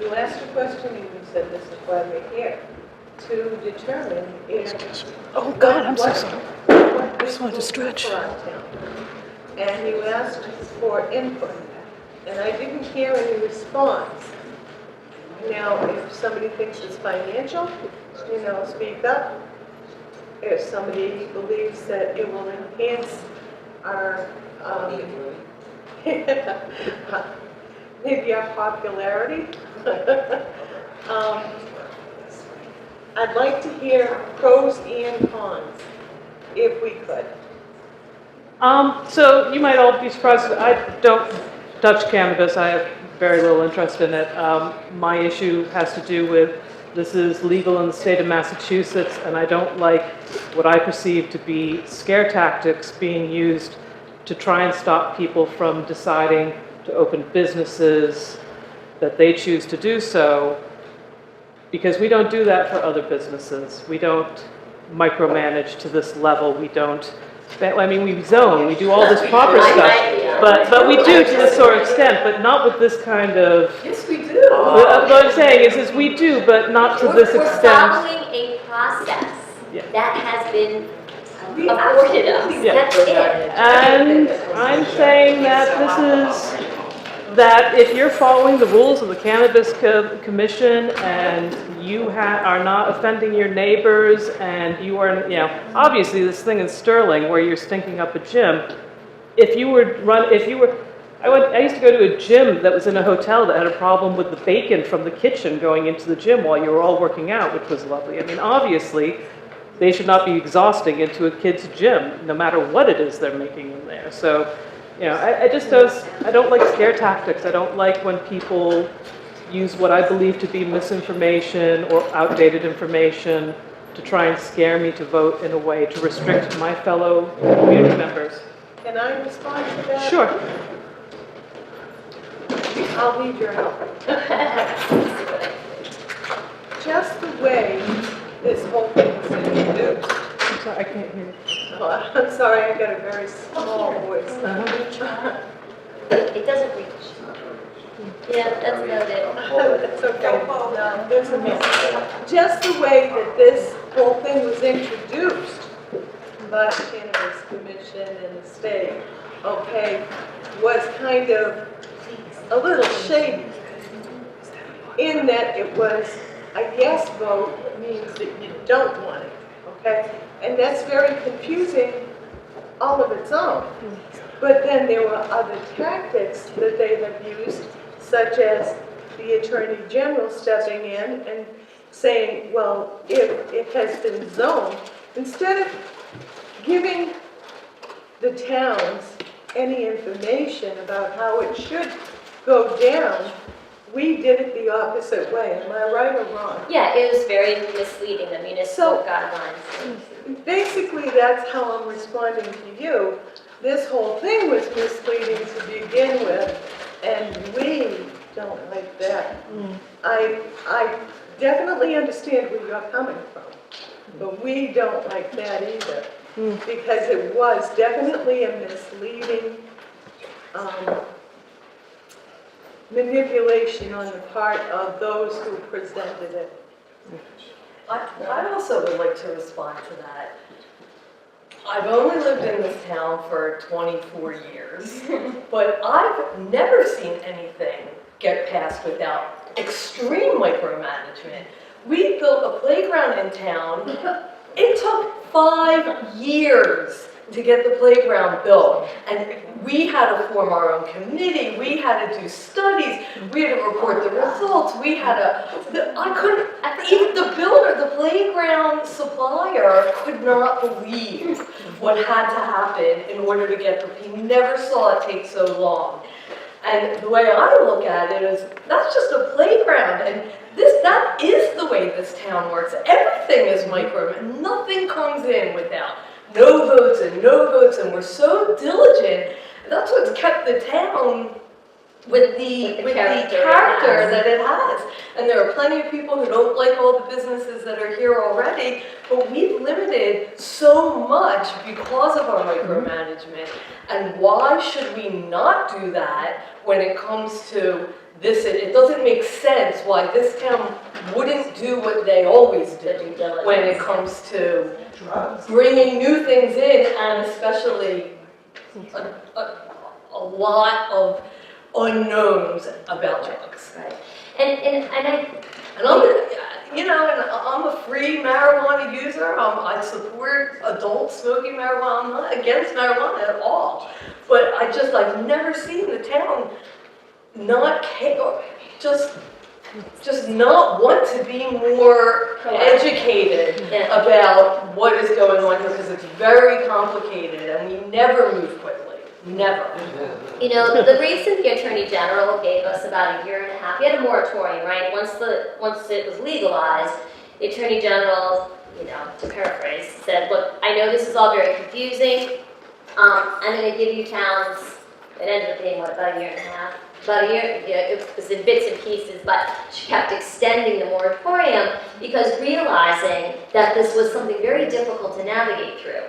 You asked a question and you said this is why we're here, to determine if. Oh, God, I'm so what- sorry. what I just wanted to is good stretch. for our town. And you asked for input, and I didn't hear any response. Now, if somebody thinks it's financial, speak up. If somebody believes that it will enhance our, maybe our popularity. I'd like to hear pros and cons, if we could. So you might all be surprised, I don't touch cannabis, I have very little interest in it. My issue has to do with, this is legal in the state of Massachusetts, and I don't like what I perceive to be scare tactics being used to try and stop people from deciding to open businesses that they choose to do so, because we don't do that for other businesses. We don't micromanage to this level. We don't, we zone, we do all this proper stuff, but we do to this sort of extent, but not with this kind of, Yes, we do. what I'm saying is we do, but not to this We're extent. following a process Yeah. that has been afforded us. Yeah. That's it. And I'm saying that this is, that if you're following the rules of the Cannabis Commission and you are not offending your neighbors and you are, obviously this thing in Sterling where you're stinking up a gym, I used to go to a gym that was in a hotel that had a problem with the bacon from the kitchen going into the gym while you were all working out, which was lovely. Obviously, they should not be exhausting into a kid's gym, no matter what it is they're making in there. So, I don't like scare tactics. I don't like when people use what I believe to be misinformation or outdated information to try and scare me to vote in a way to restrict my fellow community members. Can I respond to that? Sure. I'll need your help. Just the way this whole thing was introduced. I'm sorry, I can't hear you. Oh, I'm sorry, I got a very small voice. It doesn't reach. Yeah, that's noted. That's okay. No, there's a mistake. Just the way that this whole thing was introduced by the Cannabis Commission and the state, okay, was kind of a little shady in that it was a yes vote means that you don't want it, okay? And that's very confusing all of its own. But then there were other tactics that they have used, such as the Attorney General stepping in and saying, well, if it has been zoned, instead of giving the towns any information about how it should go down, we did it the opposite way. Am I right or wrong? Yeah, it was very misleading, the municipal guidelines. Basically, that's how I'm responding to you. This whole thing was misleading to begin with, and we don't like that. I definitely understand where you're coming from, but we don't like that either, because it was definitely a misleading manipulation on the part of those who presented it. I also would like to respond to that. I've only lived in this town for 24 years, but I've never seen anything get passed without extreme micromanagement. We built a playground in town. It took 5 years to get the playground built, and we had to form our own committee, we had to do studies, we had to report the results, we had to, I couldn't, even the builder, the playground supplier could not believe what had to happen in order to get the, he never saw it take so long. And the way I look at it is, that's just a playground, and that is the way this town works. Everything is micro, nothing comes in without no votes, and we're so diligent. That's what's kept the town with the character that it has. And there are plenty of people who don't like all the businesses that are here already, but we've limited so much because of our micromanagement. And why should we not do that when it comes to this? It doesn't make sense why this town wouldn't do what they always do when it comes to bringing new things in, and especially a lot of unknowns about drugs. Right. And I'm a free marijuana user. I support adults smoking marijuana. I'm not against marijuana at all. But I've never seen the town not care, just not want to be more educated about what is going on here, because it's very complicated and we never move quickly. Never. You know, the reason the Attorney General gave us about 1.5 years, he had a moratorium, right? Once it was legalized, the Attorney General, to paraphrase, said, look, I know this is all very confusing. I'm going to give you towns, it ended up being, about 1.5 years? About a year, it was in bits and pieces, but she kept extending the moratorium because realizing that this was something very difficult to navigate through.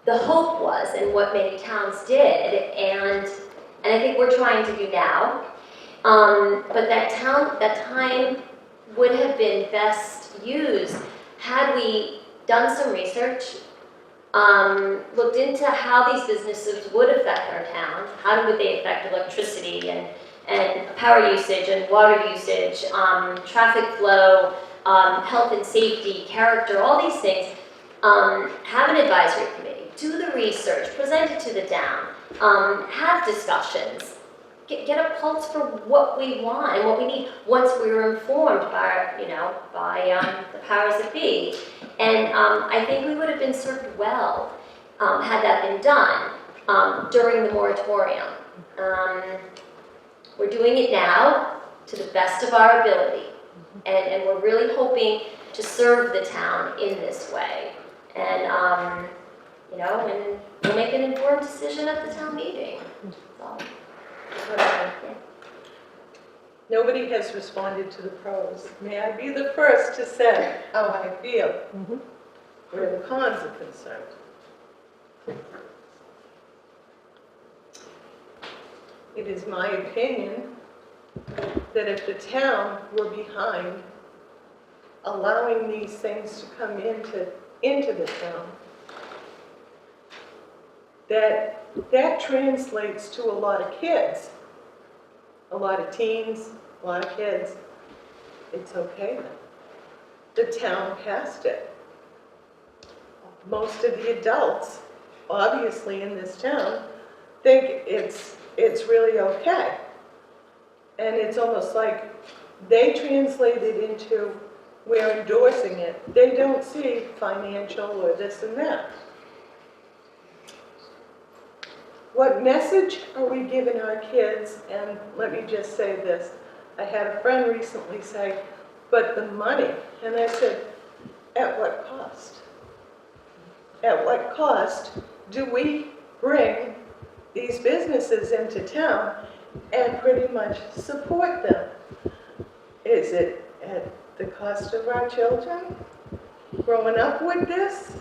The hope was, and what many towns did, and I think we're trying to do now, but that time would have been best used had we done some research, looked into how these businesses would affect our town, how would they affect electricity and power usage and water usage, traffic flow, health and safety, character, all these things. Have an advisory committee, do the research, present it to the town, have discussions, get a pulse for what we want and what we need once we were informed by the powers that be. And I think we would have been served well had that been done during the moratorium. We're doing it now. to the best of our ability. And we're really hoping to serve the town in this way. And, you know, and we'll make an informed decision at the town meeting. So, Nobody has responded to the pros. May I be the first to say how I feel where the cons are concerned? It is my opinion that if the town were behind allowing these things to come into the town, that translates to a lot of kids, a lot of teens, a lot of kids. It's okay then. The town passed it. Most of the adults, obviously in this town, think it's really okay. And it's almost like they translate it into, we're endorsing it. They don't see financial or this and that. What message are we giving our kids? And let me just say this. I had a friend recently say, but the money. And I said, at what cost? At what cost do we bring these businesses into town and pretty much support them? Is it at the cost of our children growing up with this?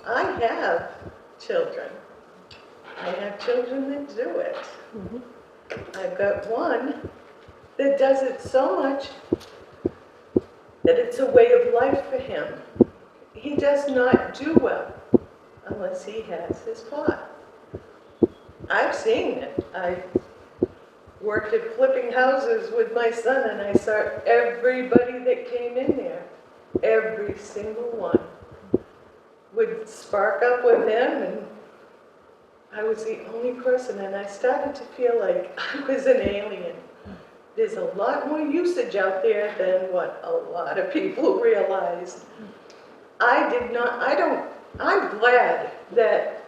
I have children. I have children that do it. I've got one that does it so much that it's a way of life for him. He does not do well unless he has his pot. I've seen it. I worked at flipping houses with my son, and I saw everybody that came in there, every single one, would spark up with him, and I was the only person, and I started to feel like I was an alien. There's a lot more usage out there than what a lot of people realized. I'm glad that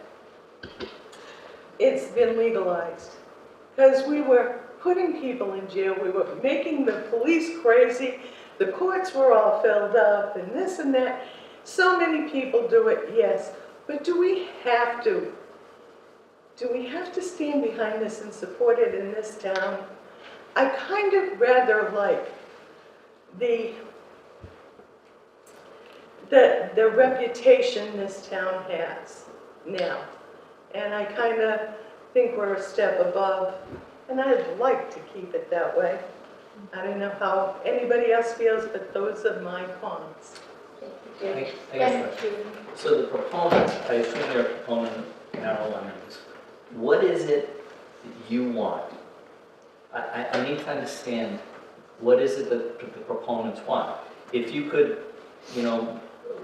it's been legalized, because we were putting people in jail, we were making the police crazy, the courts were all filled up, and this and that. So many people do it, yes, but do we have to stand behind this and support it in this town? I kind of rather like the reputation this town has now. And I kind of think we're a step above, and I'd like to keep it that way. I don't know how anybody else feels, but those are my cons. I guess, so the proponent, I assume you're a proponent, Marilyn, what is it that you want? I need to understand, what is it that the proponents want? If you could,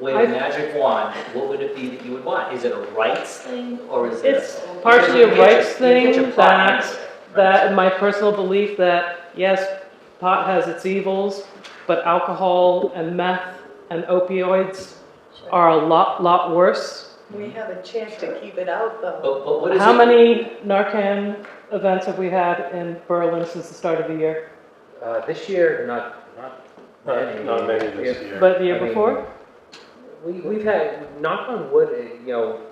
wave a magic wand, what would it be that you would want? Is it a rights thing, or is it? It's partially a rights thing, that in my personal belief that, yes, pot has its evils, but alcohol and meth and opioids are a lot worse. We have a chance to keep it out, though. But what is How it? many Narcan events have we had in Berlin since the start of the year? This year, not many. Not many this year. But the year I mean, before? We've had, knock on wood,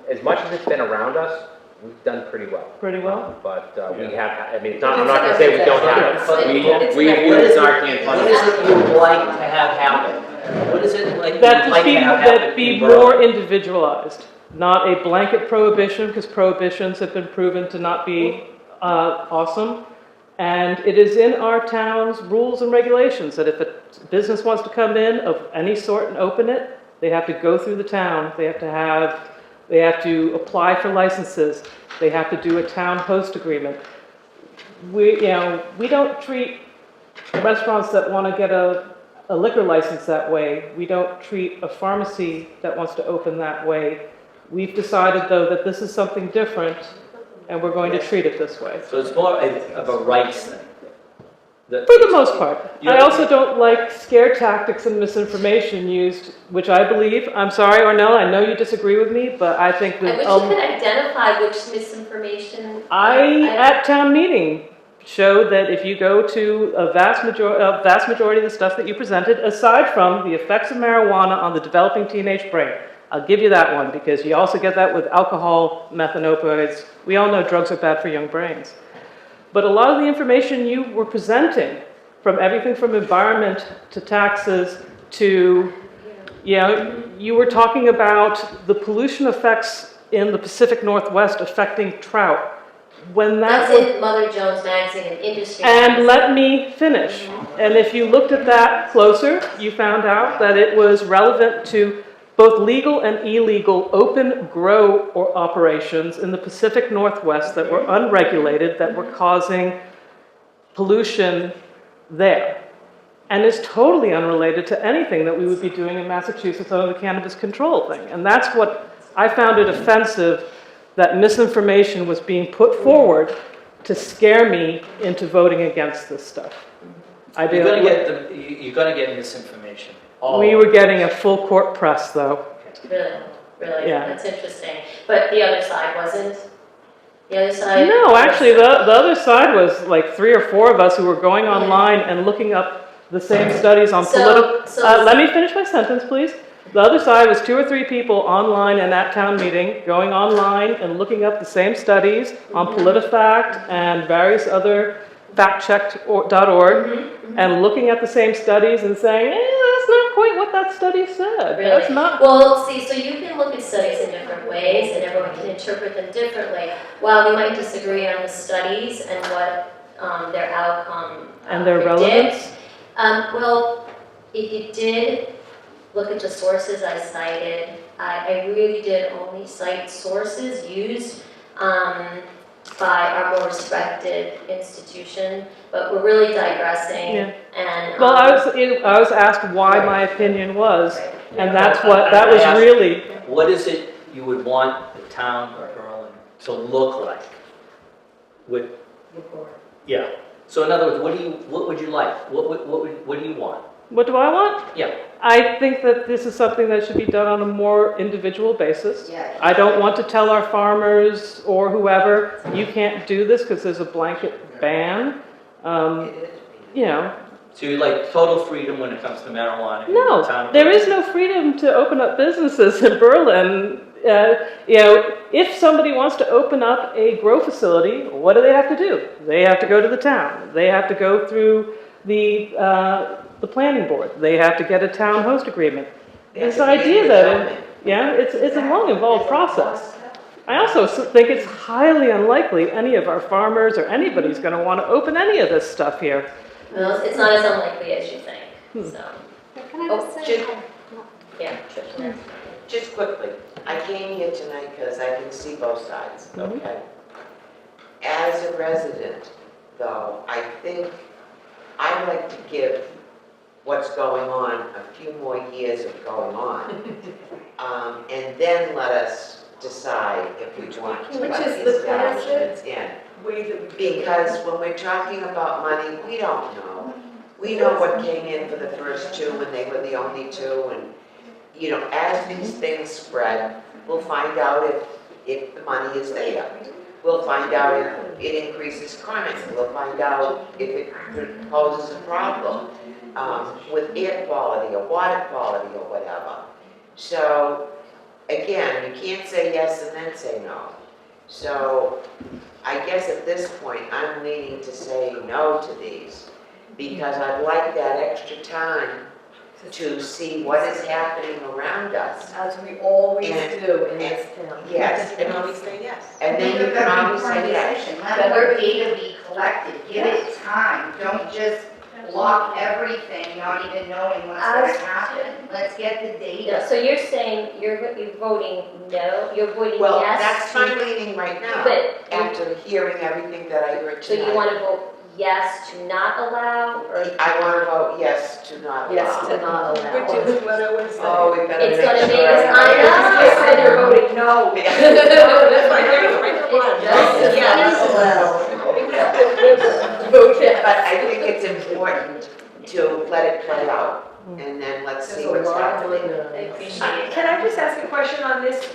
as much as it's been around us, we've done pretty well. Pretty well? But we have, I mean, I'm not gonna say we don't have it. We What use is Narcan it funding. you would like to have happen? What is it like you would That like to have happen be in Berlin? more individualized, not a blanket prohibition, because prohibitions have been proven to not be awesome. And it is in our town's rules and regulations that if a business wants to come in of any sort and open it, they have to go through the town. They have to apply for licenses. They have to do a town host agreement. We don't treat restaurants that want to get a liquor license that way. We don't treat a pharmacy that wants to open that way. We've decided, though, that this is something different, and we're going to treat it this way. So it's more of a rights thing. For the most part. I also don't like scare tactics and misinformation used, which I believe, I'm sorry, Ornella, I know you disagree with me, but I think I that wish you could identify which misinformation. at town meeting, showed that if you go to a vast majority of the stuff that you presented, aside from the effects of marijuana on the developing teenage brain, I'll give you that one because you also get that with alcohol, meth, and opioids. We all know drugs are bad for young brains. But a lot of the information you were presenting, from everything from environment to taxes to, you were talking about the pollution effects in the Pacific Northwest affecting trout. When that That's in Mother Jones Magazine and Industry And Magazine. let me finish. And if you looked at that closer, you found out that it was relevant to both legal and illegal open grow or operations in the Pacific Northwest that were unregulated, that were causing pollution there. And is totally unrelated to anything that we would be doing in Massachusetts under the cannabis control thing. And that's what I found it offensive, that misinformation was being put forward to scare me into voting against this stuff. You're gonna get misinformation. We were getting a full court press, though. Really, Yeah. that's interesting. But the other side wasn't? The other side? No, actually, the other side was like 3 or 4 of us who were going online and looking up the same studies on political... let me finish my sentence, please. The other side was 2 or 3 people online and at town meeting, going online and looking up the same studies on PolitiFact and various other factcheck.org, and looking at the same studies and saying, that's not quite what that study said. Really? That's not... Well, see, so you can look at studies in different ways, and everyone can interpret them differently. While we might disagree on the studies and what their outcome And their predict, relevance? Well, if you did look at the sources I cited, I really did only cite sources used by our more respected institution, but we're really digressing. Yeah. And Well, I was asked why my opinion was, and that was really... What is it you would want the town of Berlin to look like? Yeah. So in other words, what would you like? What do you want? What do I want? Yeah. I think that this is something that should be done on a more individual basis. Yeah. I don't want to tell our farmers or whoever, you can't do this because there's a blanket ban. You know. So you like total freedom when it comes to marijuana? in the town No, of there Berlin? is no freedom to open up businesses in Berlin. If somebody wants to open up a grow facility, what do they have to do? They have to go to the town. They have to go through the planning board. They have to get a town host agreement. This idea that, it's a long, involved process. I also think it's highly unlikely any of our farmers or anybody's going to want to open any of this stuff here. Well, it's not as unlikely as you think, so. Can I just say? Yeah, sure. Just quickly, I came here tonight because I can see both sides, okay? As a resident, though, I think I'd like to give what's going on a few more years of going on. And then let us decide if we want to Which let is these the classic establishments in. way that we... Because when we're talking about money, we don't know. We know what came in for the first 2 when they were the only 2, and, as these things spread, we'll find out if the money is there. We'll find out if it increases crime. We'll find out if it poses a problem with air quality or water quality or whatever. So, again, you can't say yes and then say no. So, I guess at this point, I'm leaning to say no to these, because I'd like that extra time to see what is happening around us. As we always And- do in this town. Yes, And always say yes. And then You're you can gonna always be say yes. Let more data be collected, give it time, don't just block everything, not even knowing what's gonna happen. Let's get the Yeah, data. so you're saying you're voting no, you're voting Well, yes? that's to- my leaning right now, But, after hearing everything that I heard so tonight. you want to vote yes to not allow, or? I want to vote yes to not allow. Yes, to not allow. Which is what I was saying. Oh, we better It's make gonna sure. make us, I know. I said you're voting no. That's my favorite one. But I think it's important to let it play out, and then let's see what's happening. I appreciate it. Can I just ask a question on this,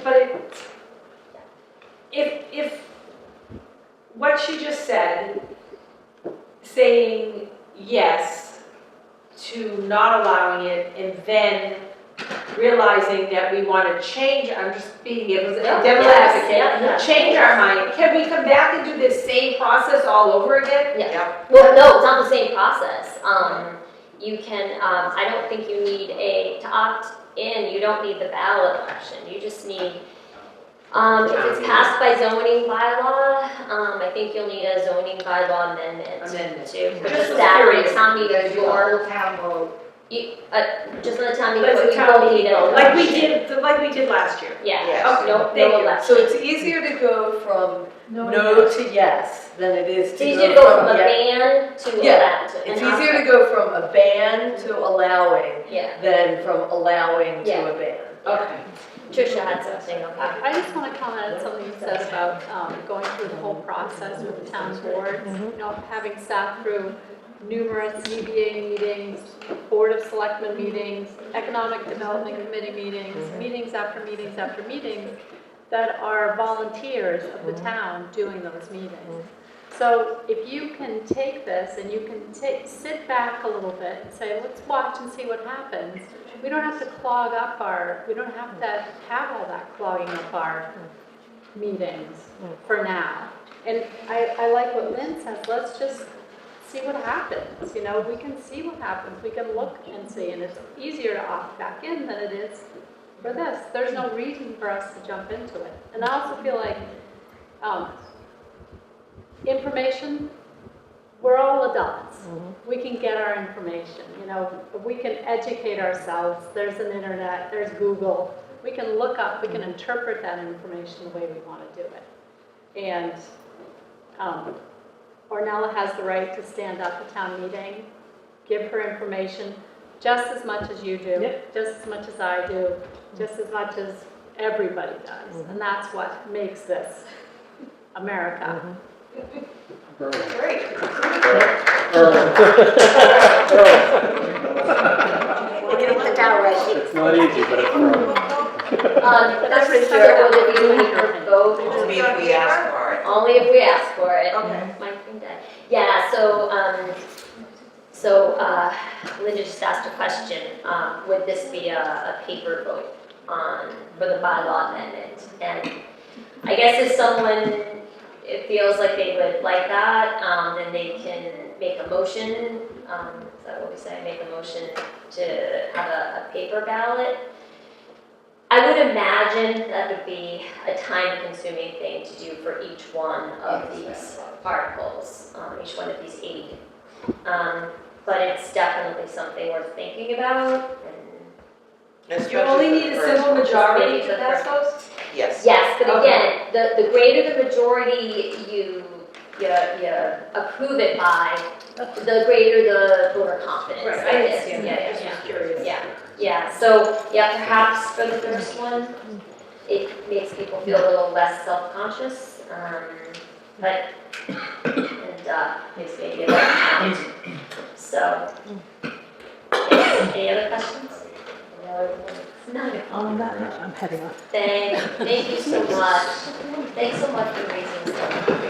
if what she just said saying yes to not allowing it and then realizing that we want to change, I'm just being devil's advocate, change our mind. Can we come back and do this same process all over again? Yeah. Well, no, it's not the same process. You can, I don't think you need to opt in, you don't need the ballot election. You just need, if it's passed by zoning bylaw, I think you'll need a zoning bylaw amendment to put Just the statute, curious. town meeting Does your for, whole town vote? just on the town meeting, Like but the we town will need meeting, a. like we did last year. Yeah, Yes. no, Thank no you. election. So it's easier to go from no to yes than it is It's to easier to go go from from a yes. ban to Yeah, elect. It's easier to go from a ban to allowing Yeah, than from allowing Yeah. to a ban. Okay. Tricia had something, okay. I just want to comment on something you said about going through the whole process with the town boards. You know, having sat through numerous ZBA meetings, Board of Selectmen meetings, Economic Development Committee meetings, meetings after meetings after meetings, that are volunteers of the town doing those meetings. So if you can take this and you can sit back a little bit and say, let's watch and see what happens. We don't have to clog up we don't have to have all that clogging up our meetings for now. And I like what Lynn says, let's just see what happens. You know, we can see what happens. We can look and see, and it's easier to opt back in than it is for this. There's no reason for us to jump into it. And I also feel like information, we're all adults. We can get our information, you know, we can educate ourselves. There's an internet, there's Google. We can look up, we can interpret that information the way we want to do it. And Ornella has the right to stand up at town meeting, give her information just as much as you do, just as much as I do, just as much as everybody does. And that's what makes this America. Great. It's not easy, but it's wrong. That's for sure, will be only for vote. Only if we ask for it. Only if we ask for it. Okay. My thing died. Yeah, Linda just asked a question, would this be a paper vote for the bylaw amendment? And I guess if someone, it feels like they would like that, then they can make a motion, is that what we say, make a motion to have a paper ballot. I would imagine that would be a time-consuming thing to do for each one of these articles, each one of these 80. But it's definitely something worth thinking about. And You only need a simple majority to Maybe pass the those? Yes. yes, but Okay. again, the greater the majority you approve it by, the greater the voter confidence. Right, I is. understand. Yeah, Just yeah, was curious. yeah. So, yeah, perhaps for the first one, it makes people feel a little less self-conscious, but, makes maybe a better count. So, any other questions? No. I'm heading off. Thank you so much. Thanks so much for raising this.